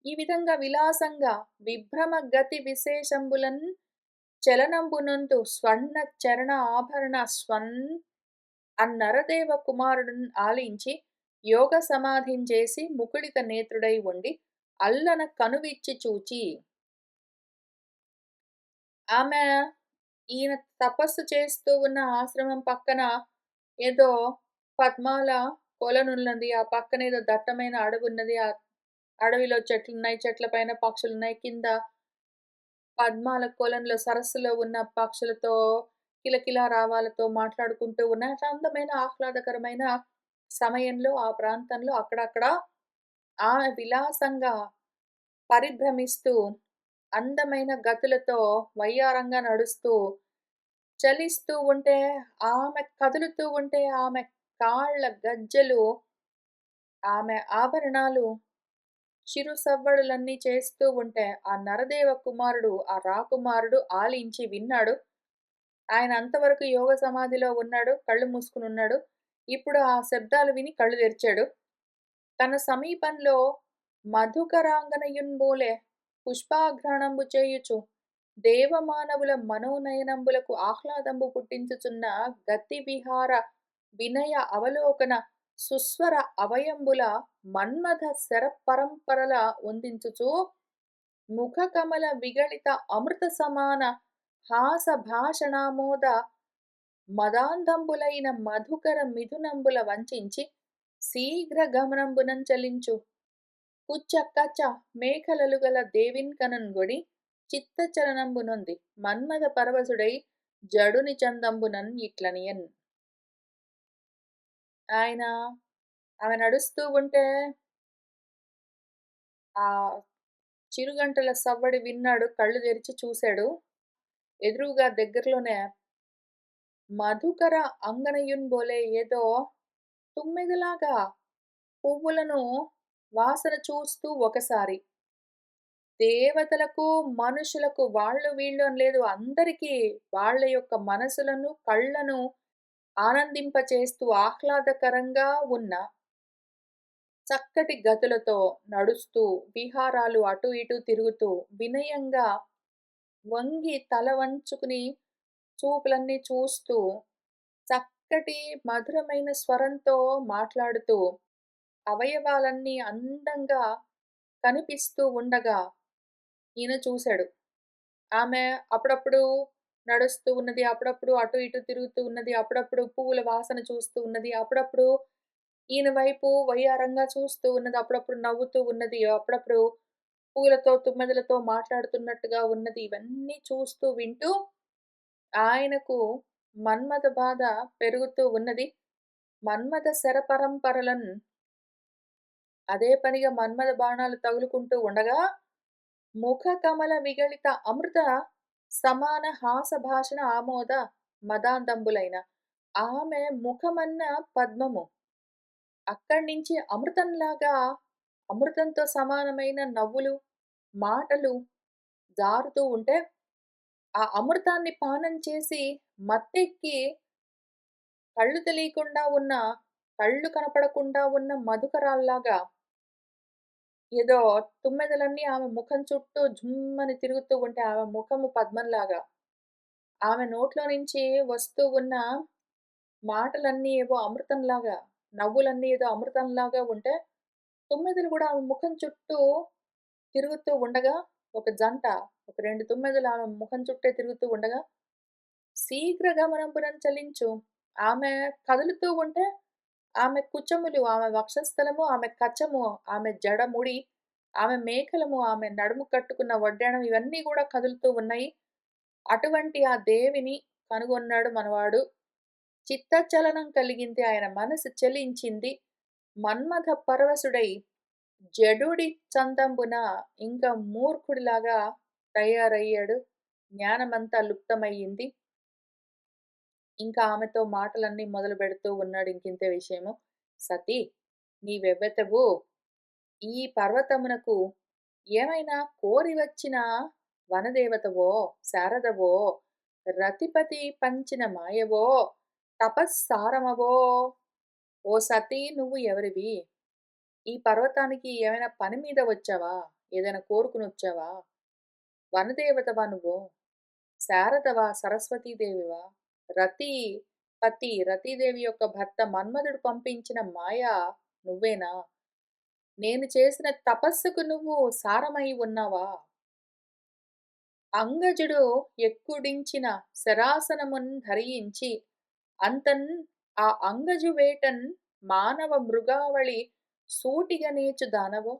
ఈ విధంగా విలాసంగా విభ్రమ గతి విశేషంబులన్ చలనంబునందు స్వర్ణ చరణ ఆభరణ అన్నరదేవ కుమారుడున్ ఆలించి యోగ సమాధించేసి ముకుళిత నేత్రుడై ఉండి అల్లన కనువిచ్చి చూచి ఆమె ఈయన తపస్సు చేస్తూ ఉన్న ఆశ్రమం పక్కన ఏదో పద్మాల కొలనున్నది. ఆ పక్కన ఏదో దట్టమైన అడవున్నది. అడవిలో చెట్లున్నాయి, చెట్ల పైన పక్షులున్నాయి. కింద పద్మాల కొలంలో సరస్సులో ఉన్న పక్షులతో కిలకిలా రావాలతో మాట్లాడుకుంటూ ఉన్న అట్లా అందమైన ఆహ్లాదకరమైన సమయంలో ఆ ప్రాంతంలో అక్కడక్కడ ఆమె విలాసంగా పరిభ్రమిస్తూ అందమైన గతులతో వయ్యారంగా నడుస్తూ చలిస్తూ ఉంటే ఆమె కదులుతూ ఉంటే ఆమె కాళ్ళ గజ్జెలు, ఆమె ఆభరణాలు చిరు సవ్వడులన్నీ చేస్తూ ఉంటే ఆ నరదేవ కుమారుడు, ఆ రాకుమారుడు ఆలించి విన్నాడు. ఆయన అంతవరకు యోగ సమాధిలో ఉన్నాడు. కళ్ళు మూసుకొనున్నాడు. ఇప్పుడు ఆ శబ్దాలు విని కళ్ళు తెరిచాడు. తన సమీపంలో మధుకరాంగనయుంబోలే పుష్పాఘ్రాణంబు చేయుచు దేవమానవుల మనోనయనంబులకు ఆహ్లాదంబు పుట్టించుచున్న గతి విహార వినయ అవలోకన సుస్వర అవయంబుల మన్మథ శర పరంపరల వందించుచు ముఖ కమల విగళిత అమృత సమాన హాస భాషణామోద మదాంధంబులైన మధుకర మిథునంబుల వంచించి శీఘ్ర గమనంబునం చలించు కుచ్చ కచ మేఖలలు గల దేవిన్కనన్గొడి చిత్తచలనంబునొంది మన్మథ పరవశుడై జడుని చందంబునన్ ఇట్లనియన్. ఆయన ఆమె నడుస్తూ ఉంటే ఆ చిరుగంటల సవ్వడి విన్నాడు. కళ్ళు తెరిచి చూశాడు. ఎదురుగా దగ్గరలోనే మధుకర అంగనయున్బోలే ఏదో తుమ్మెదలాగా పువ్వులను వాసన చూస్తూ ఒకసారి దేవతలకు, మనుషులకు వాళ్ళు వీళ్ళు అని లేదు. అందరికీ వాళ్ళ యొక్క మనసులను, కళ్ళను ఆనందింపచేస్తూ ఆహ్లాదకరంగా ఉన్న చక్కటి గతులతో నడుస్తూ, విహారాలు అటు ఇటు తిరుగుతూ, వినయంగా వంగి తల వంచుకుని చూపులన్నీ చూస్తూ, చక్కటి మధురమైన స్వరంతో మాట్లాడుతూ, అవయవాలన్నీ అందంగా కనిపిస్తూ ఉండగా ఈయన చూశాడు. ఆమె అప్పుడప్పుడు నడుస్తూ ఉన్నది. అప్పుడప్పుడు అటు ఇటు తిరుగుతూ ఉన్నది. అప్పుడప్పుడు పువ్వుల వాసన చూస్తూ ఉన్నది. అప్పుడప్పుడు ఈయన వైపు వయ్యారంగా చూస్తూ ఉన్నది. అప్పుడప్పుడు నవ్వుతూ ఉన్నది. అప్పుడప్పుడు పూలతో, తుమ్మెదలతో మాట్లాడుతున్నట్టుగా ఉన్నది. ఇవన్నీ చూస్తూ, వింటూ ఆయనకు మన్మథ బాధ పెరుగుతూ ఉన్నది. మన్మథ శరపరంపరలన్ అదే పనిగా మన్మథ బాణాలు తగులుకుంటూ ఉండగా ముఖ కమల విగళిత అమృత సమాన హాస భాషణ ఆమోద మదాందంబులైన ఆమె ముఖమన్న పద్మము అక్కడి నుంచి అమృతంలాగా అమృతంతో సమానమైన నవ్వులు, మాటలు జారుతూ ఉంటే, ఆ అమృతాన్ని పానం చేసి మత్తెక్కి కళ్ళు తెలియకుండా ఉన్న, కళ్ళు కనపడకుండా ఉన్న మధుకరాల్లాగా ఏదో తుమ్మెదలన్నీ ఆమె ముఖం చుట్టూ జుమ్మని తిరుగుతూ ఉంటే, ఆమె ముఖము పద్మంలాగా, ఆమె నోట్లో నుంచి వస్తూ ఉన్న మాటలన్నీ ఏవో అమృతంలాగా, నవ్వులన్నీ ఏదో అమృతంలాగా ఉంటే, తుమ్మెదలు గూడా ఆమె ముఖం చుట్టూ తిరుగుతూ ఉండగా, ఒక జంట, ఒక 2 తుమ్మెదలు ఆమె ముఖం చుట్టే తిరుగుతూ ఉండగా, శీఘ్ర గమనంబునం చలించు. ఆమె కదులుతూ ఉంటే, ఆమె కుచములు, ఆమె వక్షస్థలము, ఆమె కచము, ఆమె జడముడి, ఆమె మేఖలము, ఆమె నడుము కట్టుకున్న వడ్డాణం ఇవన్నీ గూడా కదులుతూ ఉన్నాయి. అటువంటి ఆ దేవిని కనుగొన్నాడు మనవాడు. చిత్తచలనం కలిగింది. ఆయన మనసు చలించింది. మన్మథ పరవశుడై జడుడి చందంబున ఇంక మూర్ఖుడిలాగా తయారయ్యాడు. జ్ఞానమంతా లుప్తమయ్యింది. ఇంకా ఆమెతో మాటలన్నీ మొదలుపెడుతూ ఉన్నాడు ఇంకింతే విషయము. సతీ! నీవెవ్వెతవు? ఈ పర్వతమునకు ఏమైనా కోరి వచ్చిన వనదేవతవో, శారదవో, రతిపతి పంచిన మాయవో, తపస్సారమవో? ఓ సతీ! నువ్వు ఎవరివి? ఈ పర్వతానికి ఏమైనా పని మీద వచ్చావా? ఏదైనా కోరుకొనొచ్చావా? వనదేవతవా నువ్వు? శారదవా? సరస్వతీదేవివా? రతి రతీదేవి యొక్క భర్త మన్మధుడు పంపించిన మాయ నువ్వేనా? నేను చేసిన తపస్సుకు నువ్వు సారమై ఉన్నావా? అంగజుడు ఎక్కుడించిన శరాసనమున్ ధరించి అంతన్ ఆ అంగజు వేటన్ మానవ మృగావళి సూటిగ నేచు దానవో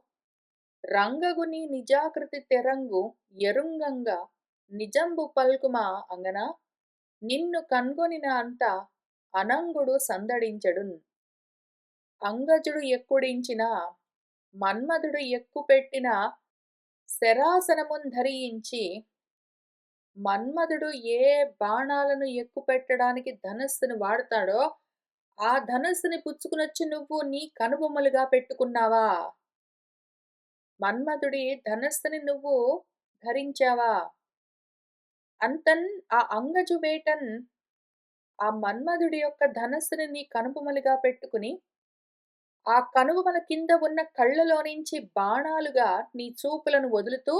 రంగగు నీ నిజాకృతి తెరంగు ఎరుంగంగ నిజంబు పల్కుమా అంగన నిన్ను కన్గొనిన అంత అనంగుడు సందడించెడున్. అంగజుడు ఎక్కుడించిన మన్మధుడు ఎక్కుపెట్టిన శరాసనమున్ ధరించి మన్మధుడు ఏ బాణాలను ఎక్కుపెట్టడానికి ధనస్సును వాడతాడో ఆ ధనస్సుని పుచ్చుకునొచ్చి నువ్వు నీ కనుబొమ్మలుగా పెట్టుకున్నావా? మన్మధుడి ధనస్సుని నువ్వు ధరించావా? అంతన్ ఆ అంగజు వేటన్ ఆ మన్మధుడి యొక్క ధనస్సుని నీ కనుబొమలుగా పెట్టుకుని, ఆ కనుబొమల కింద ఉన్న కళ్ళలో నుంచి బాణాలుగా నీ చూపులను వదులుతూ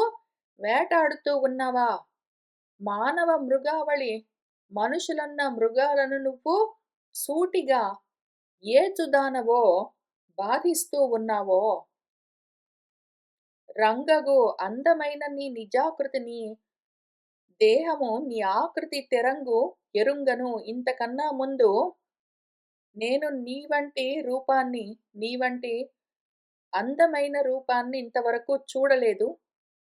వేటాడుతూ ఉన్నావా? మానవ మృగావళి మనుషులన్న మృగాలను నువ్వు సూటిగా ఏచుదానవో బాధిస్తూ ఉన్నావో, రంగగు అందమైన నీ నిజాకృతి నీ దేహము నీ ఆకృతి తెరంగు ఎరుంగను. ఇంతకన్నా ముందు నేను నీ వంటి రూపాన్ని, నీ వంటి అందమైన రూపాన్ని ఇంతవరకు చూడలేదు.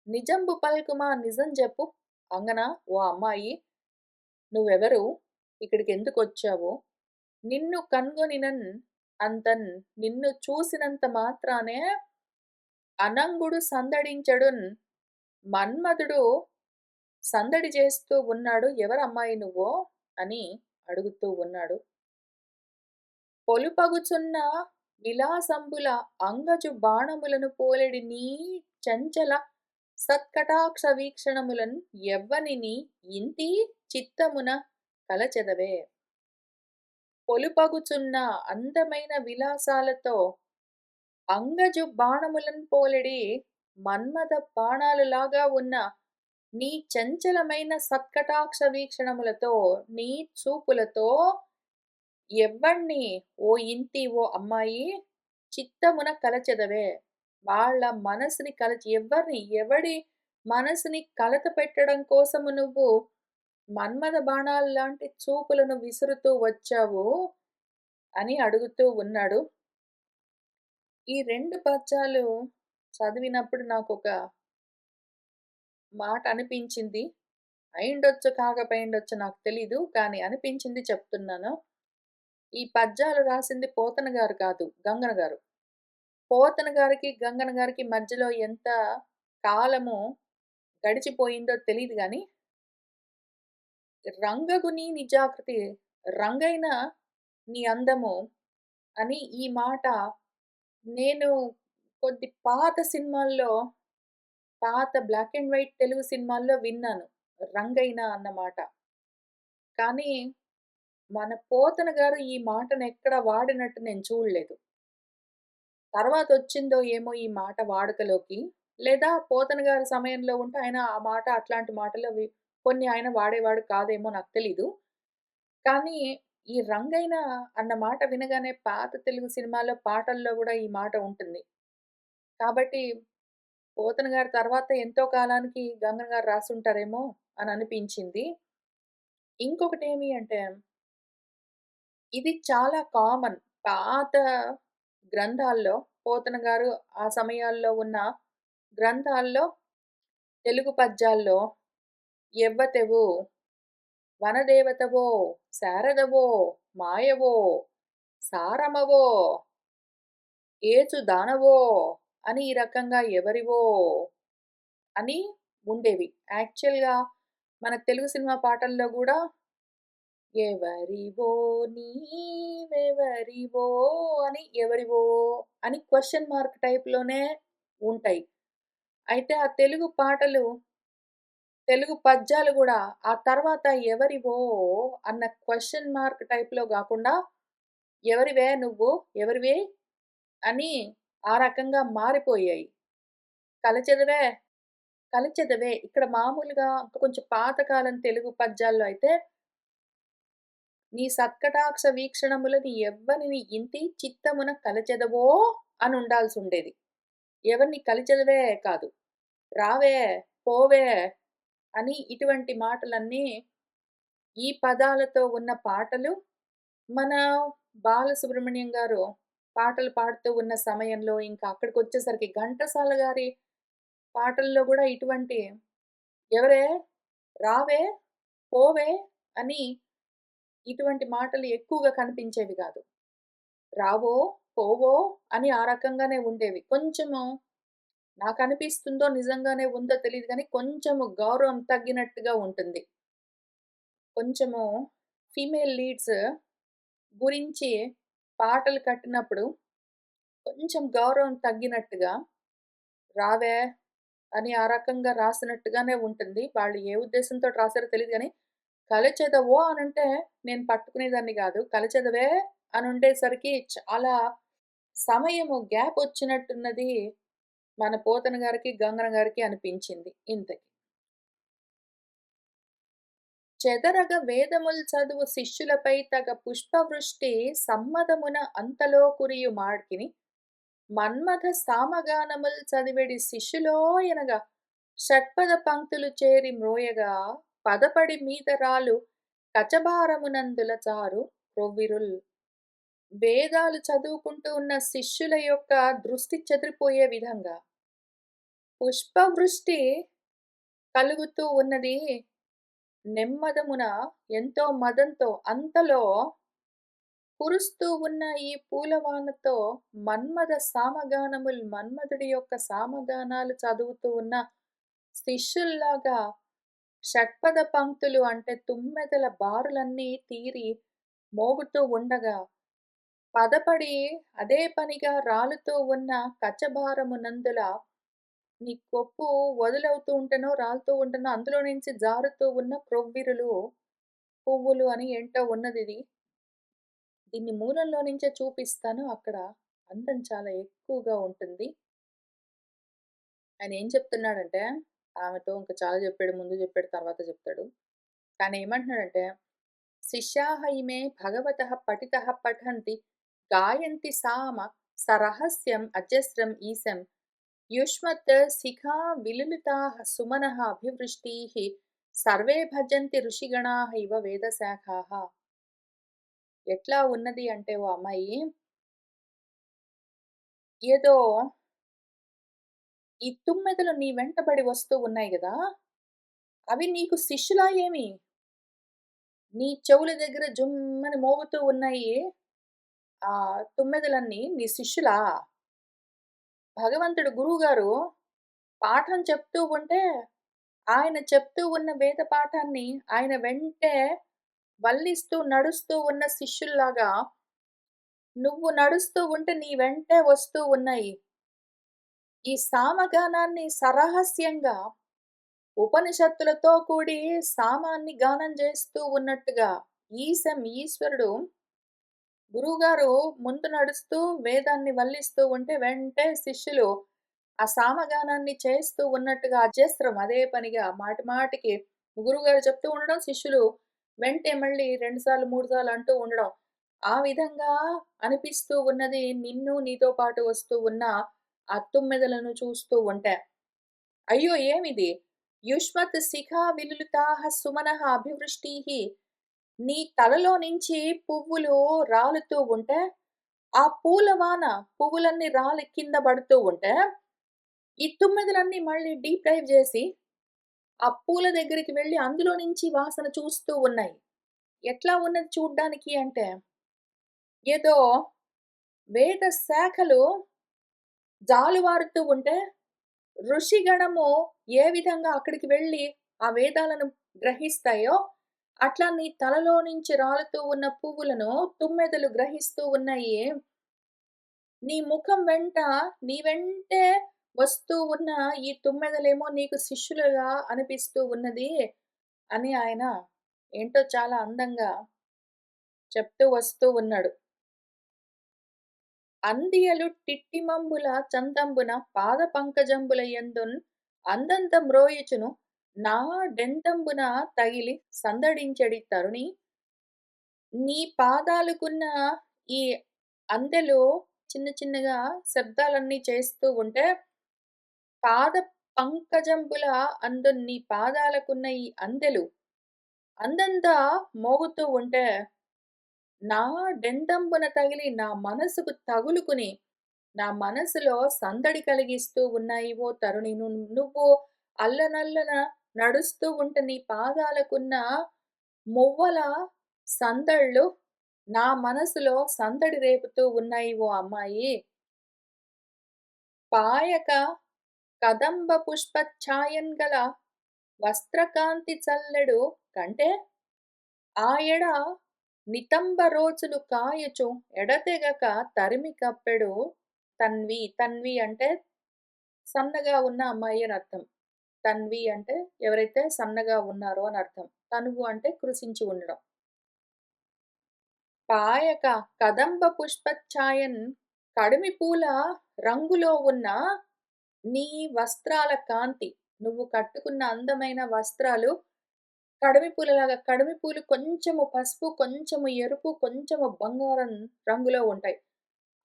నిజంబు పల్కుమా నిజం జెప్పు అంగన ఓ అమ్మాయి నువ్వెవరు? ఇక్కడికెందుకొచ్చావు? నిన్ను కన్గొనినన్ అంతన్ నిన్ను చూసినంత మాత్రానే అనంగుడు సందడించెడున్. మన్మధుడు సందడి చేస్తూ ఉన్నాడు. ఎవరమ్మాయి నువ్వో? అని అడుగుతూ ఉన్నాడు. పొలుపగుచున్న విలాసంబుల అంగజు బాణములను పోలెడి నీ చంచల సత్కటాక్ష వీక్షణములన్ ఎవ్వనిని ఇంతి చిత్తమున కలచెదవే. పొలుపగుచున్న అందమైన విలాసాలతో అంగజు బాణములను పోలెడి మన్మథ బాణాలులాగా ఉన్న నీ చంచలమైన సత్కటాక్ష వీక్షణములతో, నీ చూపులతో ఎవ్వణ్ణి ఓ ఇంతి ఓ అమ్మాయి చిత్తమున కలచెదవే. వాళ్ళ మనసుని ఎవడి మనసుని కలత పెట్టడం కోసము నువ్వు మన్మథ బాణాల్లాంటి చూపులను విసురుతూ వచ్చావు అని అడుగుతూ ఉన్నాడు. ఈ 2 పద్యాలు చదివినప్పుడు నాకొక మాట అనిపించింది. అయిండొచ్చు, కాకపోయిండొచ్చు నాకు తెలీదు. కానీ అనిపించింది చెప్తున్నాను. ఈ పద్యాలు రాసింది పోతన గారు కాదు, గంగన గారు. పోతన గారికి, గంగన గారికి మధ్యలో ఎంత కాలము గడిచిపోయిందో తెలీదు గానీ, రంగగు నీ నిజాకృతి, రంగైన నీ అందము అని ఈ మాట నేను కొద్ది పాత సినిమాల్లో, పాత బ్లాక్ అండ్ వైట్ తెలుగు సినిమాల్లో విన్నాను. రంగైన అన్న మాట. కానీ మన పోతన గారు ఈ మాటనెక్కడ వాడినట్టు నేను చూడలేదు. తర్వాతొచ్చిందో ఏమో ఈ మాట వాడుకలోకి. లేదా పోతన గారి సమయంలో ఉంటే ఆయన ఆ మాట అట్లాంటి మాటలు కొన్ని ఆయన వాడేవాడు కాదేమో నాకు తెలీదు. కానీ ఈ రంగైన అన్న మాట వినగానే పాత తెలుగు సినిమాలో పాటల్లో గూడా ఈ మాట ఉంటుంది. కాబట్టి పోతన గారి తర్వాత ఎంతో కాలానికి గంగన గారు రాసుంటారేమో అని అనిపించింది. ఇంకొకటేమి అంటే ఇది చాలా కామన్. పాత గ్రంథాల్లో పోతన గారు ఆ సమయాల్లో ఉన్న గ్రంథాల్లో తెలుగు పద్యాల్లో ఎవ్వతెవు, వనదేవతవో, శారదవో, మాయవో, సారమవో, ఏచు దానవో అని ఈ రకంగా ఎవరివో అని ఉండేవి. యాక్చువల్‌గా మన తెలుగు సినిమా పాటల్లో గూడా ఎవరివో నీవెవరివో అని ఎవరివో అని క్వెషన్ మార్క్ టైప్‌లోనే ఉంటాయి. అయితే ఆ తెలుగు పాటలు, తెలుగు పద్యాలు గూడా ఆ తర్వాత ఎవరివో అన్న క్వెషన్ మార్క్ టైప్‌లో గాకుండా ఎవరివే నువ్వు? ఎవరివి? అని ఆ రకంగా మారిపోయాయి. కలచెదవే, కలిచెదవే ఇక్కడ మామూలుగా కొంచెం పాతకాలం తెలుగు పద్యాల్లో అయితే నీ సత్కటాక్ష వీక్షణములని ఎవ్వనిని ఇంతి చిత్తమున కలచెదవో అని ఉండాల్సుండేది. ఎవరిని కలిచెదవే కాదు. రావే, పోవే అని ఇటువంటి మాటలన్నీ ఈ పదాలతో ఉన్న పాటలు మన బాలసుబ్రహ్మణ్యం గారు పాటలు పాడుతూ ఉన్న సమయంలో ఇంకా అక్కడికొచ్చేసరికి ఘంటసాల గారి పాటల్లో గూడా ఇటువంటి "ఎవరే రావే, పోవే" అని ఇటువంటి మాటలు ఎక్కువగా కనిపించేవి గాదు. రావో, పోవో అని ఆ రకంగానే ఉండేవి. కొంచెము నాకనిపిస్తుందో నిజంగానే ఉందో తెలీదు గానీ, కొంచెము గౌరవం తగ్గినట్టుగా ఉంటుంది. కొంచెము ఫీమేల్ లీడ్స్ గురించి పాటలు కట్టినప్పుడు కొంచెం గౌరవం తగ్గినట్టుగా, రావే అని ఆ రకంగా రాసినట్టుగానే ఉంటుంది. వాళ్ళు ఏ ఉద్దేశంతోటి రాసారో తెలీదు గానీ, కలచెదవో అనంటే నేను పట్టుకునేదాన్ని గాదు. కలచెదవే అనుండేసరికి చాలా సమయము గ్యాపొచ్చినట్టున్నది మన పోతన గారికి, గంగన్న గారికి అనిపించింది ఇంతకి. చెదరగ వేదముల్ చదువు శిష్యులపై తగ పుష్పవృష్టి సమ్మదమున అంతలో కురియు మాడ్కిని మన్మథ సామగానముల్ చదివెడి శిష్యులోయనగ షట్పద పంక్తులు చేరి మ్రోయగా పదపడి మీద రాలు కచభారమునందుల చారు క్రొవ్విరుల్. వేదాలు చదువుకుంటూ ఉన్న శిష్యుల యొక్క దృష్టి చెదిరిపోయే విధంగా పుష్పవృష్టి కలుగుతూ ఉన్నది నెమ్మదమున ఎంతో మదంతో అంతలో కురుస్తూ ఉన్న ఈ పూలవానతో మన్మథ సామగానముల్ మన్మధుడి యొక్క సామగానాలు చదువుతూ ఉన్న శిష్యుల్లాగా షట్పద పంక్తులు అంటే తుమ్మెదల బారులన్నీ తీరి మోగుతూ ఉండగా పదపడి అదే పనిగా రాలుతూ ఉన్న కచ్చభారమునందుల నీ కొప్పు వదులవుతూ ఉంటేనో, రాలుతూ ఉంటేనో అందులో నుంచి జారుతూ ఉన్న క్రొవ్విరులు, పువ్వులు అని ఏంటో ఉన్నదిది. దీన్ని మూలంలో నుంచే చూపిస్తాను. అక్కడ అందం చాలా ఎక్కువగా ఉంటుంది. ఆయన ఏం చెప్తున్నాడంటే, ఆమెతో ఇంక చాలా చెప్పాడు. ముందు చెప్పాడు, తర్వాత చెప్తాడు. కానీ ఏమంటున్నాడంటే, శిష్యాః ఇమే భగవతః పఠితః పఠంతి గాయంతి సామ సరహస్యం అజస్రం ఈశం యుష్మత్ శిఖా విలులితాః సుమనః అభివృష్టీః సర్వే భజంతి ఋషిగణాః ఇవ వేదశాఖాః. ఎట్లా ఉన్నది అంటే ఓ అమ్మాయి, ఏదో ఈ తుమ్మెదలు నీ వెంటబడి వస్తూ ఉన్నాయి గదా! అవి నీకు శిష్యులా ఏమి? నీ చెవుల దగ్గర జుమ్మని మోగుతూ ఉన్నాయి. ఆ తుమ్మెదలన్నీ నీ శిష్యులా? భగవంతుడు గురువుగారు పాఠం చెప్తూ ఉంటే, ఆయన చెప్తూ ఉన్న వేద పాఠాన్ని ఆయన వెంటే వల్లిస్తూ, నడుస్తూ ఉన్న శిష్యుల్లాగా నువ్వు నడుస్తూ ఉంటే నీ వెంటే వస్తూ ఉన్నాయి. ఈ సామగానాన్ని సరహస్యంగా ఉపనిషత్తులతో కూడి సామాన్ని గానం చేస్తూ ఉన్నట్టుగా ఈశ్వరుడు గురువుగారు ముందు నడుస్తూ వేదాన్ని వల్లిస్తూ ఉంటే వెంటే శిష్యులు ఆ సామగానాన్ని చేస్తూ ఉన్నట్టుగా అజస్రం అదే పనిగా మాటి మాటికి గురువుగారు చెప్తూ ఉండడం, శిష్యులు వెంటే మళ్ళీ 2 సార్లు, 3 సార్లు అంటూ ఉండడం. ఆ విధంగా అనిపిస్తూ ఉన్నది నిన్ను, నీతో పాటు వస్తూ ఉన్న ఆ తుమ్మెదలను చూస్తూ ఉంటే. అయ్యో! ఏమిది? యుష్మత్ శిఖా విలులితాః సుమనః అభివృష్టీః. నీ తలలో నుంచి పువ్వులు రాలుతూ ఉంటే, ఆ పూలవాన పువ్వులన్నీ రాలి కింద పడుతూ ఉంటే, ఈ తుమ్మెదలన్నీ మళ్ళీ డీప్ డైవ్ జేసి, ఆ పూల దగ్గరికి వెళ్లి అందులో నుంచి వాసన చూస్తూ ఉన్నాయి. ఎట్లా ఉన్నది చూడ్డానికి అంటే, ఏదో వేద శాఖలు జాలువారుతూ ఉంటే ఋషిగణము ఏ విధంగా అక్కడికి వెళ్లి ఆ వేదాలను గ్రహిస్తాయో, అట్లా నీ తలలో నుంచి రాలుతూ ఉన్న పువ్వులను తుమ్మెదలు గ్రహిస్తూ ఉన్నాయి. నీ ముఖం వెంట నీ వెంటే వస్తూ ఉన్న ఈ తుమ్మెదలేమో నీకు శిష్యులుగా అనిపిస్తూ ఉన్నది అని ఆయన ఏంటో చాలా అందంగా చెప్తూ వస్తూ ఉన్నాడు. అందియలు టిట్టిమంబుల చందంబున పాద పంకజంబుల యందున్ అందంత మ్రోయుచును నా డెందంబున తగిలి సందడించెడి తరుణి. నీ పాదాలకున్న ఈ అందెలు చిన్న చిన్నగా శబ్దాలన్నీ చేస్తూ ఉంటే, పాద పంకజంబుల అందున్ నీ పాదాలకున్న ఈ అందెలు అందంతా మోగుతూ ఉంటే నా డెందంబున తగిలి నా మనసుకు తగులుకుని, నా మనసులో సందడి కలిగిస్తూ ఉన్నాయి ఓ తరుణి. నువ్వు అల్లనల్లన నడుస్తూ ఉంటే నీ పాదాలకున్న మువ్వల సందళ్ళు నా మనసులో సందడి రేపుతూ ఉన్నాయి ఓ అమ్మాయి. పాయక కదంబ పుష్పఛాయన్ గల వస్త్రకాంతి చల్లెడు కంటే ఆయెడ నితంబ రోజులు కాయుచు ఎడతెగక తరిమి కప్పెడు తన్వి. తన్వి అంటే సన్నగా ఉన్న అమ్మాయి అని అర్థం. తన్వి అంటే ఎవరైతే సన్నగా ఉన్నారో అని అర్థం. తనువు అంటే కృశించి ఉండడం. పాయక కదంబ పుష్పఛాయన్ కడిమి పూల రంగులో ఉన్న నీ వస్త్రాల కాంతి. నువ్వు కట్టుకున్న అందమైన వస్త్రాలు కడిమి పూలలాగా కడిమి పూలు కొంచెము పసుపు, కొంచెము ఎరుపు, కొంచెము బంగారం రంగులో ఉంటాయి.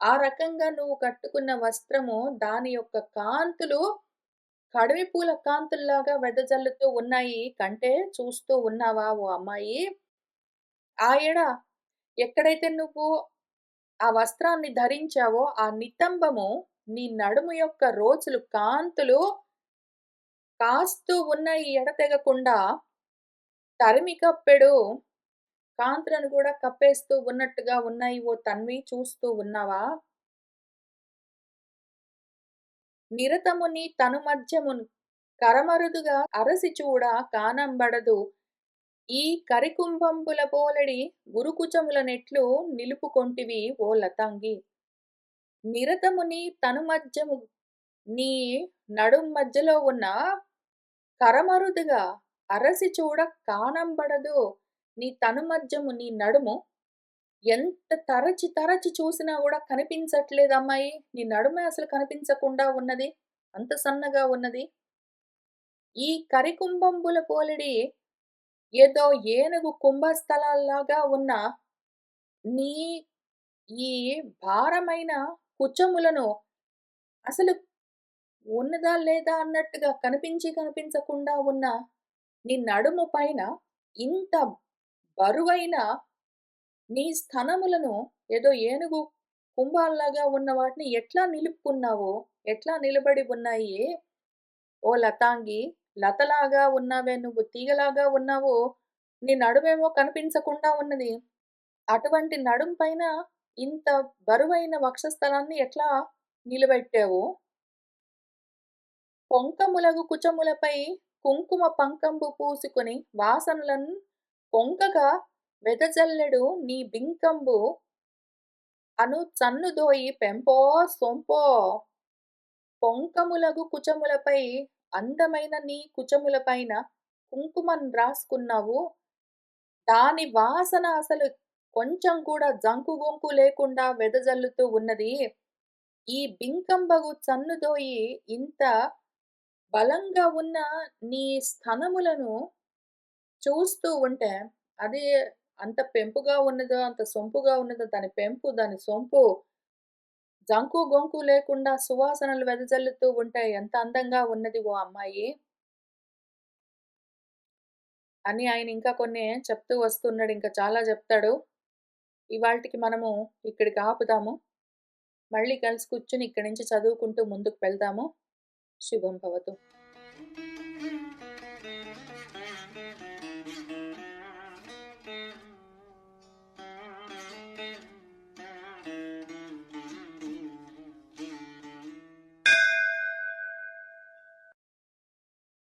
ఆ రకంగా నువ్వు కట్టుకున్న వస్త్రము దాని యొక్క కాంతులు కడిమి పూల కాంతుల్లాగా వెదజల్లుతూ ఉన్నాయి కంటే చూస్తూ ఉన్నావా ఓ అమ్మాయి? ఆ ఎడ ఎక్కడైతే నువ్వు ఆ వస్త్రాన్ని ధరించావో ఆ నితంబము నీ నడుము యొక్క రోజులు కాంతులు కాస్తూ ఉన్నాయి ఎడతెగకుండా తరిమి కప్పెడు కాంతులను కూడా కప్పేస్తూ ఉన్నట్టుగా ఉన్నాయి ఓ తన్వి చూస్తూ ఉన్నావా? నిరతము నీ తనుమధ్యమున్ కరమరుదుగా అరసి చూడ కానంబడదు ఈ కరికుంభంబుల పోలెడి గురుకుచములనెట్లు నిలుపుకొంటివి ఓ లతాంగి. నిరతము నీ తనుమధ్యము నీ నడుం మధ్యలో ఉన్న కరమరుదుగా అరసి చూడ కానంబడదు నీ తనుమధ్యము నీ నడుము ఎంత తరచి తరచి చూసినా గూడా కనిపించట్లేదమ్మాయి. నీ నడుమే అసలు కనిపించకుండా ఉన్నది. అంత సన్నగా ఉన్నది. ఈ కరికుంభంబుల పోలెడి ఏదో ఏనుగు కుంభస్థలాల్లాగా ఉన్న నీ ఈ భారమైన కుచములను అసలు ఉన్నదా లేదా అన్నట్టుగా కనిపించి కనిపించకుండా ఉన్న నీ నడుము పైన ఇంత బరువైన నీ స్థనములను ఏదో ఏనుగు కుంభాల్లాగా ఉన్న వాటిని ఎట్లా నిలుపుకున్నావో, ఎట్లా నిలబడి ఉన్నాయి ఓ లతాంగి. లతలాగా ఉన్నావే నువ్వు తీగలాగా ఉన్నావు. నీ నడుమేమో కనిపించకుండా ఉన్నది. అటువంటి నడుం పైన ఇంత బరువైన వక్షస్థలాన్ని ఎట్లా నిలబెట్టావు? పొంకములగు కుచములపై కుంకుమ పంకంబు పూసుకొని వాసనలన్ పొంకగా వెదజల్లెడు నీ బింకంబు అను చన్నుదోయి పెంపో సొంపో. పొంకములగు కుచములపై అందమైన నీ కుచములపైన కుంకుమను రాసుకున్నావు. దాని వాసన అసలు కొంచెం కూడా జంకు గొంకు లేకుండా వెదజల్లుతూ ఉన్నది. ఈ బింకంబగు చన్నుదోయి ఇంత బలంగా ఉన్న నీ స్థనములను చూస్తూ ఉంటే అది అంత పెంపుగా ఉన్నదో, అంత సొంపుగా ఉన్నదో దాని పెంపు, దాని సొంపు జంకు గొంకు లేకుండా సువాసనలు వెదజల్లుతూ ఉంటే ఎంత అందంగా ఉన్నది ఓ అమ్మాయి అని ఆయన ఇంకా కొన్ని చెప్తూ వస్తున్నాడు. ఇంకా చాలా చెప్తాడు. ఇవాల్టికి మనము ఇక్కడికి ఆపుదాము. మళ్ళీ కలిసి కూర్చొని ఇక్కడి నుంచి చదువుకుంటూ ముందుకు వెళ్దాము. శుభం భవతు.